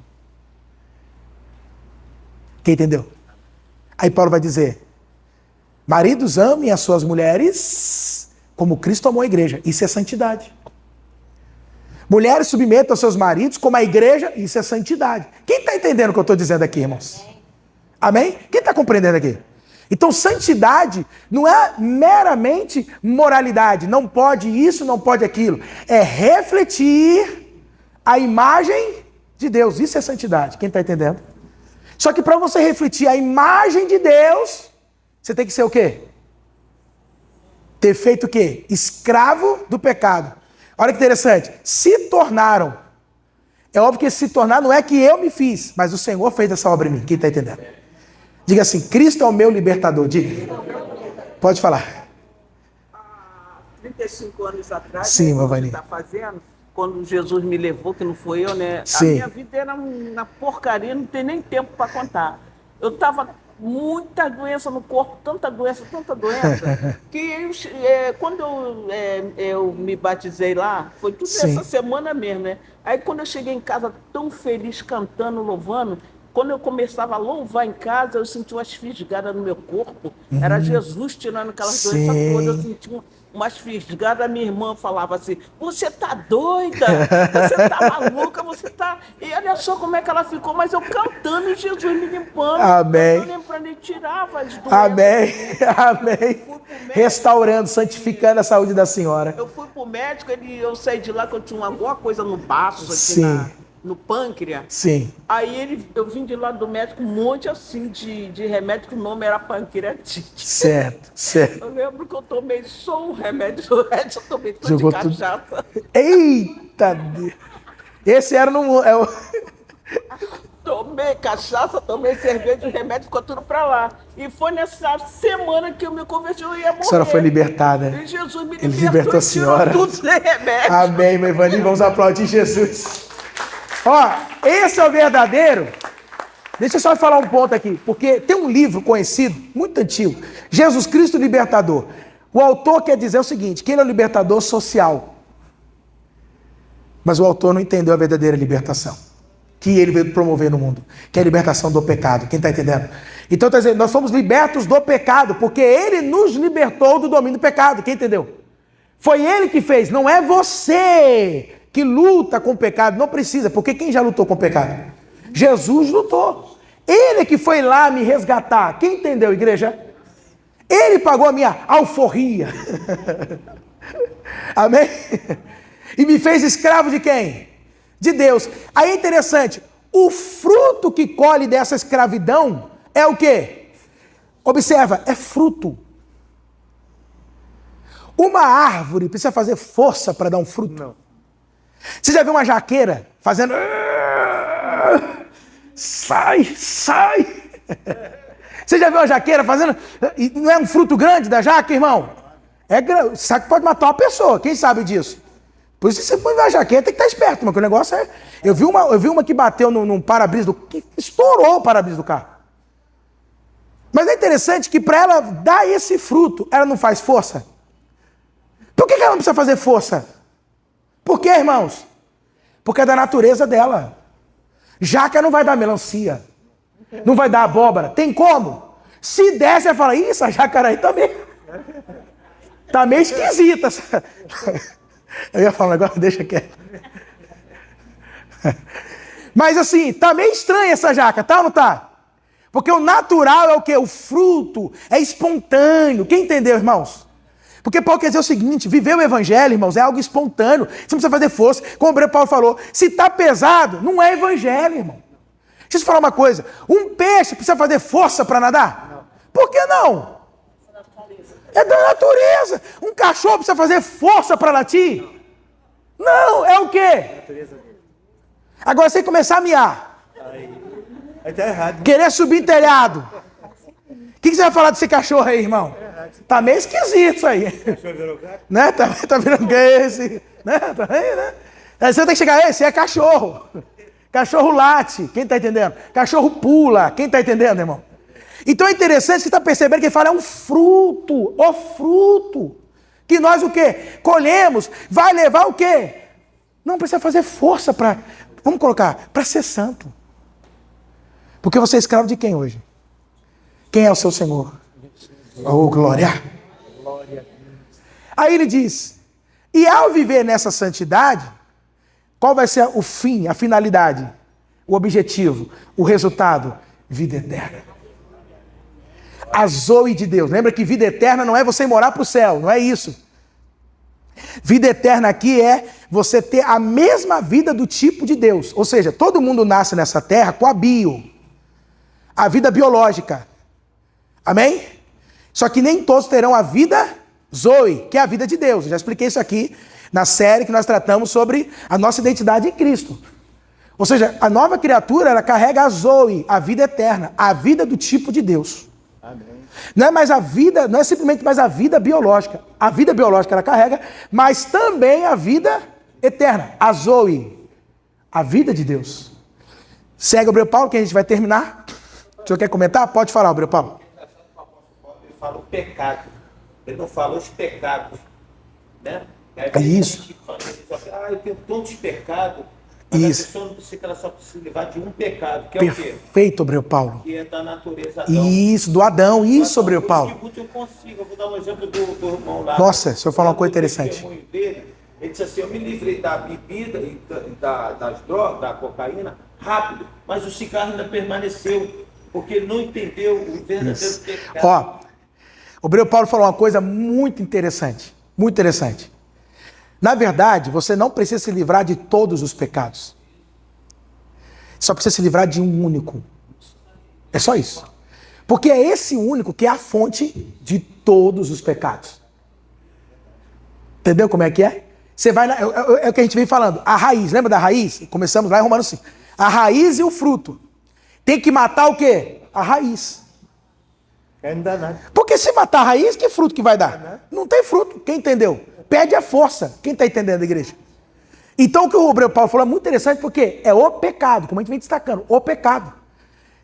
Quem entendeu? Aí Paulo vai dizer, maridos amem as suas mulheres como Cristo amou a igreja. Isso é santidade. Mulheres submetam aos seus maridos como a igreja. Isso é santidade. Quem está entendendo o que eu estou dizendo aqui, irmãos? Amém? Quem está compreendendo aqui? Então, santidade não é meramente moralidade. Não pode isso, não pode aquilo. É refletir a imagem de Deus. Isso é santidade. Quem está entendendo? Só que para você refletir a imagem de Deus, você tem que ser o quê? Ter feito o quê? Escravo do pecado. Olha que interessante. Se tornaram. É óbvio que se tornar não é que eu me fiz, mas o Senhor fez essa obra em mim. Quem está entendendo? Diga assim, Cristo é o meu libertador. Diga. Pode falar. Há 35 anos atrás, sim, né, Vavani. você está fazendo, quando Jesus me levou, que não foi eu, né? Sim. A minha vida era uma porcaria, não tem nem tempo para contar. Eu estava muita doença no corpo, tanta doença, que quando eu me batizei lá, foi tudo Sim. essa semana mesmo, né? Aí quando eu cheguei em casa tão feliz, cantando, louvando, quando eu começava a louvar em casa, eu senti umas fisgadas no meu corpo. Era Jesus tirando aquelas Sim. doenças todas. Eu senti umas fisgadas. Minha irmã falava assim, você tá doida? Você tá maluca? Você tá... E olha só como é que ela ficou. Mas eu cantando e Jesus me limpando. Amém. Eu lembrando e tirava as doenças. Amém. Amém. Restaurando, santificando a saúde da senhora. Eu fui pro médico, eu saí de lá que eu tinha alguma coisa no baço, aqui Sim. no pâncreas. Sim. Aí eu vim de lá do médico, um monte assim de remédio, que o nome era pancreatite. Certo, certo. Eu lembro que eu tomei só um remédio, o resto eu tomei tudo Jogou de tudo. cachaça. Eita Deus. Esse era no... Tomei cachaça, tomei cerveja, o remédio ficou tudo pra lá. E foi nessa semana que eu me converti, eu ia morrer. A senhora foi libertada. E Jesus me Ele libertou a senhora. tirou tudo sem remédio. Amém, meu Ivani. Vamos aplaudir Jesus. Ó, esse é o verdadeiro. Deixa eu só falar um ponto aqui, porque tem um livro conhecido, muito antigo, Jesus Cristo Libertador. O autor quer dizer o seguinte, que ele é o libertador social. Mas o autor não entendeu a verdadeira libertação. que ele veio promover no mundo, que é a libertação do pecado. Quem está entendendo? Então está dizendo, nós fomos libertos do pecado, porque ele nos libertou do domínio do pecado. Quem entendeu? Foi ele que fez, não é você que luta com o pecado, não precisa, porque quem já lutou com o pecado? Jesus lutou. Ele que foi lá me resgatar. Quem entendeu, igreja? Ele pagou a minha alforria. Amém? E me fez escravo de quem? De Deus. Aí é interessante, o fruto que colhe dessa escravidão é o quê? Observa, é fruto. Uma árvore precisa fazer força para dar um fruto? Não. Você já viu uma jaqueira fazendo... Sai, sai. Você já viu uma jaqueira fazendo... E não é um fruto grande da jaca, irmão? É grande. Sabe que pode matar uma pessoa, quem sabe disso? Por isso que você põe uma jaqueira, tem que estar esperto, porque o negócio é... Eu vi uma que bateu num para-brisa do... que estourou o para-brisa do carro. Mas é interessante que para ela dar esse fruto, ela não faz força. Por que ela não precisa fazer força? Por quê, irmãos? Porque é da natureza dela. Jaca não vai dar melancia. Não vai dar abóbora. Tem como? Se der, você fala, ih, essa jacaraí também. Tá meio esquisita. Eu ia falar um negócio, deixa quieto. Mas assim, tá meio estranha essa jaca, tá ou não tá? Porque o natural é o quê? O fruto é espontâneo. Quem entendeu, irmãos? Porque Paulo quer dizer o seguinte, viver o evangelho, irmãos, é algo espontâneo. Você não precisa fazer força. Como o Paulo falou, se está pesado, não é evangelho, irmão. Deixa eu te falar uma coisa. Um peixe precisa fazer força para nadar? Não. Por que não? É da natureza. Um cachorro precisa fazer força para latir? Não, é o quê? Agora você começar a miar. Aí tá errado. Querer subir em telhado. O que você vai falar desse cachorro aí, irmão? Tá meio esquisito isso aí. Né? Tá virando esse. Né? Tá aí, né? Aí você tem que chegar, esse é cachorro. Cachorro late, quem tá entendendo? Cachorro pula, quem tá entendendo, irmão? Então é interessante que você está percebendo que ele fala, é um fruto, o fruto. Que nós o quê? Colhemos, vai levar o quê? Não precisa fazer força para, vamos colocar, para ser santo. Porque você é escravo de quem hoje? Quem é o seu Senhor? Oh, glória! Aí ele diz, e ao viver nessa santidade, qual vai ser o fim, a finalidade, o objetivo, o resultado? Vida eterna. A Zoe de Deus. Lembra que vida eterna não é você morar para o céu, não é isso. Vida eterna aqui é você ter a mesma vida do tipo de Deus. Ou seja, todo mundo nasce nessa terra com a bio, a vida biológica. Amém? Só que nem todos terão a vida Zoe, que é a vida de Deus. Eu já expliquei isso aqui na série que nós tratamos sobre a nossa identidade em Cristo. Ou seja, a nova criatura, ela carrega a Zoe, a vida eterna, a vida do tipo de Deus. Amém. Não é mais a vida, não é simplesmente mais a vida biológica. A vida biológica ela carrega, mas também a vida eterna, a Zoe, a vida de Deus. Segue o Gabriel Paulo, que a gente vai terminar. O senhor quer comentar? Pode falar, Gabriel Paulo. Ele fala o pecado. Ele não fala os pecados. Né? É isso. Eu tenho tantos pecados. Mas isso. a pessoa não precisa, ela só precisa levar de um pecado, que é o quê? Perfeito, Gabriel Paulo. Que é da natureza Adão. Isso, do Adão. Isso, Gabriel Paulo. Eu consigo. Eu vou dar um exemplo do irmão lá. Nossa, o senhor falou uma coisa interessante. Ele disse assim, eu me livrei da bebida e das drogas, da cocaína, rápido, mas o cigarro ainda permaneceu, porque ele não entendeu o verdadeiro pecado. Ó, o Gabriel Paulo falou uma coisa muito interessante. Muito interessante. Na verdade, você não precisa se livrar de todos os pecados. Só precisa se livrar de um único. É só isso. Porque é esse único que é a fonte de todos os pecados. Entendeu como é que é? Você vai é o que a gente vem falando. A raiz, lembra da raiz? Começamos lá em Romanos 5. A raiz e o fruto. Tem que matar o quê? A raiz. Não dá nada. Porque se matar a raiz, que fruto que vai dar? Não tem fruto. Quem entendeu? Perde a força. Quem está entendendo, igreja? Então o que o Gabriel Paulo falou é muito interessante porque é o pecado, como a gente vem destacando, o pecado.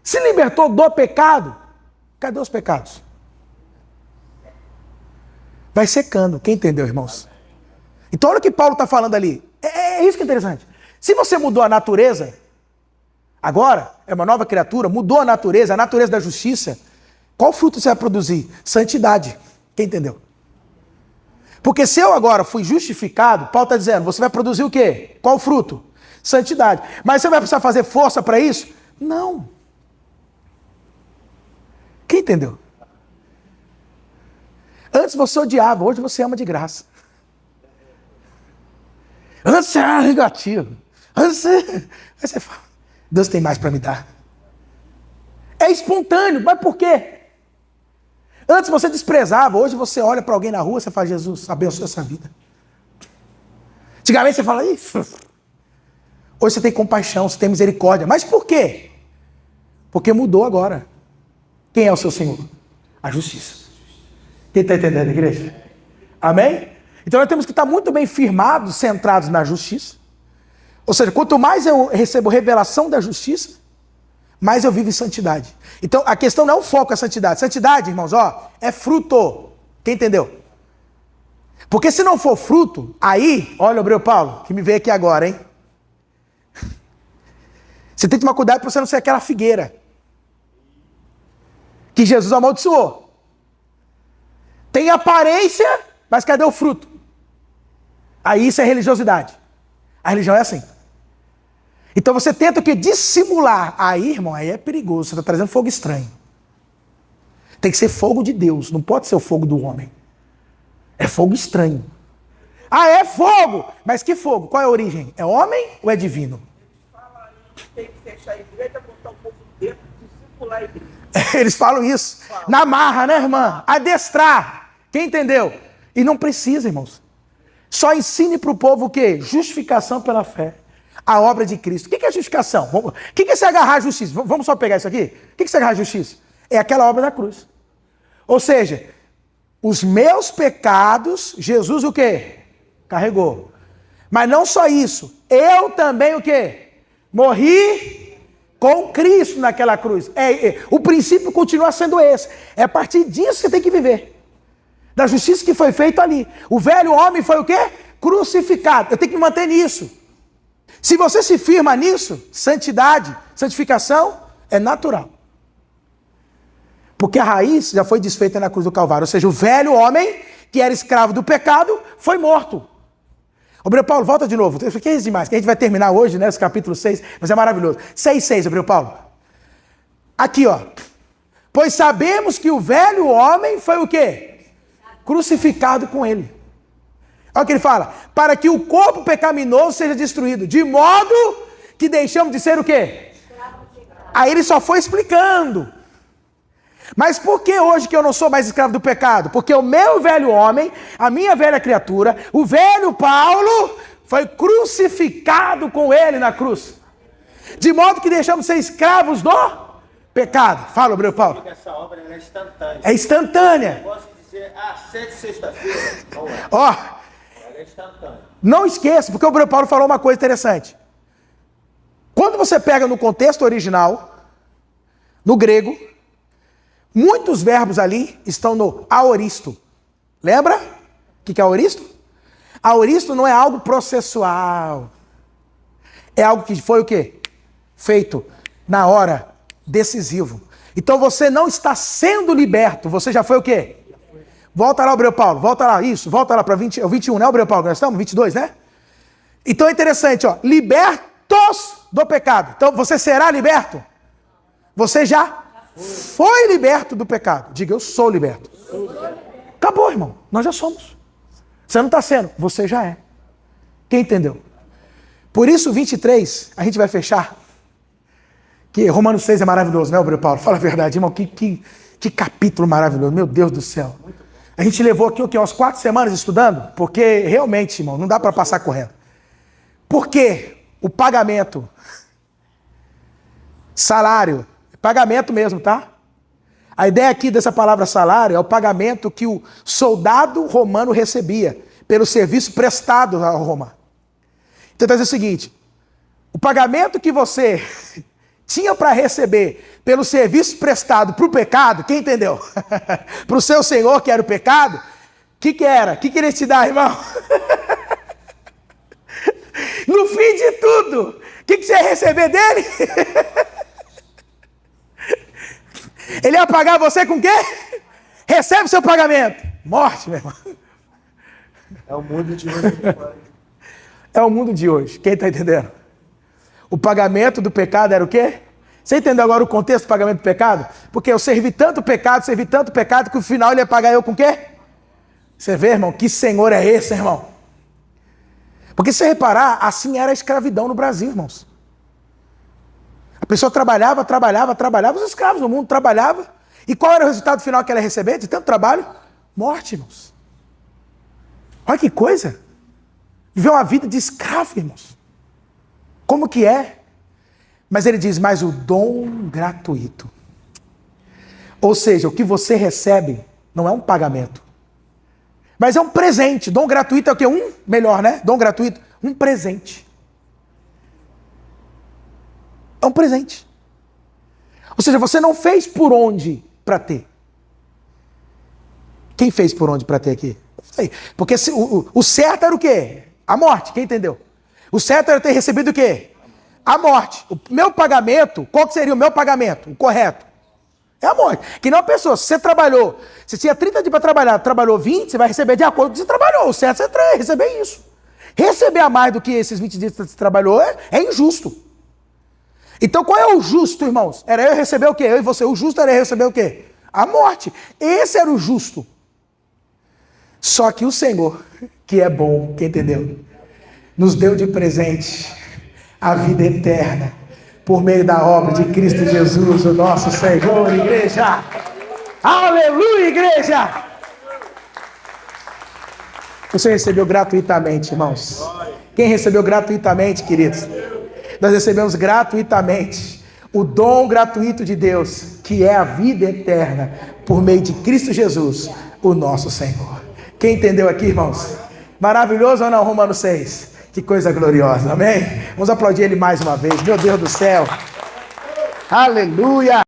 Se libertou do pecado, cadê os pecados? Vai secando. Quem entendeu, irmãos? Então olha o que Paulo está falando ali. É isso que é interessante. Se você mudou a natureza, Agora é uma nova criatura, mudou a natureza da justiça. Qual fruto você vai produzir? Santidade. Quem entendeu? Porque se eu agora fui justificado, Paulo está dizendo, você vai produzir o quê? Qual fruto? Santidade. Mas você vai precisar fazer força para isso? Não. Quem entendeu? Antes você odiava, hoje você ama de graça. Antes você era negativo. Antes você fala, Deus tem mais para me dar. É espontâneo, mas por quê? Antes você desprezava, hoje você olha para alguém na rua e fala, Jesus, abençoa essa vida. Antigamente você fala, isso. Hoje você tem compaixão, você tem misericórdia. Mas por quê? Porque mudou agora. Quem é o seu Senhor? A justiça. Quem está entendendo, igreja? Amém? Então nós temos que estar muito bem firmados, centrados na justiça. Ou seja, quanto mais eu recebo revelação da justiça, mais eu vivo em santidade. Então a questão não é o foco, é a santidade. Santidade, irmãos, é fruto. Quem entendeu? Porque se não for fruto, aí, olha o Hebreu Paulo, que me veio aqui agora, hein? Você tem que tomar cuidado para você não ser aquela figueira que Jesus amaldiçoou. Tem aparência, mas cadê o fruto? Aí isso é religiosidade. A religião é assim. Então você tenta o quê? Dissimular. Aí, irmão, aí é perigoso. Você está trazendo fogo estranho. Tem que ser fogo de Deus. Não pode ser o fogo do homem. É fogo estranho. Ah, é fogo! Mas que fogo? Qual é a origem? É homem ou é divino? Tem que fechar a igreja, botar um pouco dentro, discipular a igreja. Eles falam isso. Na marra, né, irmã? Adestrar. Quem entendeu? E não precisa, irmãos. Só ensine para o povo o quê? Justificação pela fé. A obra de Cristo. O que é justificação? O que é se agarrar à justiça? Vamos só pegar isso aqui? O que é se agarrar à justiça? É aquela obra da cruz. Ou seja, os meus pecados, Jesus o quê? Carregou. Mas não só isso. Eu também o quê? Morri com Cristo naquela cruz. O princípio continua sendo esse. É a partir disso que você tem que viver. Da justiça que foi feita ali. O velho homem foi o quê? Crucificado. Eu tenho que me manter nisso. Se você se firma nisso, santidade, santificação, é natural. Porque a raiz já foi desfeita na cruz do Calvário. Ou seja, o velho homem, que era escravo do pecado, foi morto. Hebreu Paulo, volta de novo. Isso aqui é demais, que a gente vai terminar hoje, né? Esse capítulo 6, mas é maravilhoso. 6:6, Hebreu Paulo. Aqui, ó. Pois sabemos que o velho homem foi o quê? Crucificado com ele. Olha o que ele fala. Para que o corpo pecaminoso seja destruído. De modo que deixamos de ser o quê? Aí ele só foi explicando. Mas por que hoje que eu não sou mais escravo do pecado? Porque o meu velho homem, a minha velha criatura, o velho Paulo, foi crucificado com ele na cruz. De modo que deixamos de ser escravos do pecado. Fala, Hebreu Paulo. Essa obra é instantânea. É instantânea. Eu posso dizer, 7 sexta-feira. Ó, É instantâneo. não esqueça, porque o Hebreu Paulo falou uma coisa interessante. Quando você pega no contexto original, no grego, muitos verbos ali estão no aoristo. Lembra? O que é aoristo? Aoristo não é algo processual. É algo que foi o quê? Feito na hora, decisivo. Então você não está sendo liberto, você já foi o quê? Volta lá, Hebreu Paulo, volta lá, isso, volta lá para 21, né, Hebreu Paulo? Nós estamos 22, né? Então é interessante, ó, libertos do pecado. Então você será liberto? Você já foi liberto do pecado. Diga, eu sou liberto. Acabou, irmão, nós já somos. Você não está sendo, você já é. Quem entendeu? Por isso, 23, a gente vai fechar. Que Romanos 6 é maravilhoso, né, Hebreu Paulo? Fala a verdade, irmão, que capítulo maravilhoso, meu Deus do céu. A gente levou aqui o quê? Umas 4 semanas estudando, porque realmente, irmão, não dá para passar correndo. Porque o pagamento, salário, pagamento mesmo, tá? A ideia aqui dessa palavra salário é o pagamento que o soldado romano recebia pelo serviço prestado a Roma. Então, tá dizendo o seguinte, o pagamento que você tinha para receber pelo serviço prestado para o pecado, quem entendeu? Para o seu senhor, que era o pecado, o que era? O que ele te dar, irmão? No fim de tudo, o que você ia receber dele? Ele ia pagar você com o quê? Recebe seu pagamento. Morte, meu irmão. É o mundo de hoje. É o mundo de hoje. Quem está entendendo? O pagamento do pecado era o quê? Você entendeu agora o contexto do pagamento do pecado? Porque eu servi tanto pecado, que no final ele ia pagar eu com o quê? Você vê, irmão, que Senhor é esse, irmão? Porque se você reparar, assim era a escravidão no Brasil, irmãos. A pessoa trabalhava, os escravos no mundo trabalhavam. E qual era o resultado final que ela ia receber de tanto trabalho? Morte, irmãos. Olha que coisa. Viver uma vida de escravo, irmãos. Como que é? Mas ele diz, mas o dom gratuito. Ou seja, o que você recebe não é um pagamento. Mas é um presente. Dom gratuito é o quê? Melhor, né? Dom gratuito, um presente. É um presente. Ou seja, você não fez por onde para ter. Quem fez por onde para ter aqui? Porque o certo era o quê? A morte, quem entendeu? O certo era ter recebido o quê? A morte. O meu pagamento, qual que seria o meu pagamento? O correto? É a morte. Que não a pessoa, se você trabalhou, você tinha 30 dias para trabalhar, trabalhou 20, você vai receber de acordo com o que você trabalhou. O certo é receber isso. Receber a mais do que esses 20 dias que você trabalhou é injusto. Então qual é o justo, irmãos? Era eu receber o quê? Eu e você. O justo era eu receber o quê? A morte. Esse era o justo. Só que o Senhor, que é bom, quem entendeu? Nos deu de presente a vida eterna por meio da obra de Cristo Jesus, o nosso Senhor, igreja. Aleluia, igreja! Você recebeu gratuitamente, irmãos. Quem recebeu gratuitamente, queridos? Nós recebemos gratuitamente o dom gratuito de Deus, que é a vida eterna, por meio de Cristo Jesus, o nosso Senhor. Quem entendeu aqui, irmãos? Maravilhoso ou não, Romanos 6? Que coisa gloriosa, amém? Vamos aplaudir ele mais uma vez, meu Deus do céu. Aleluia!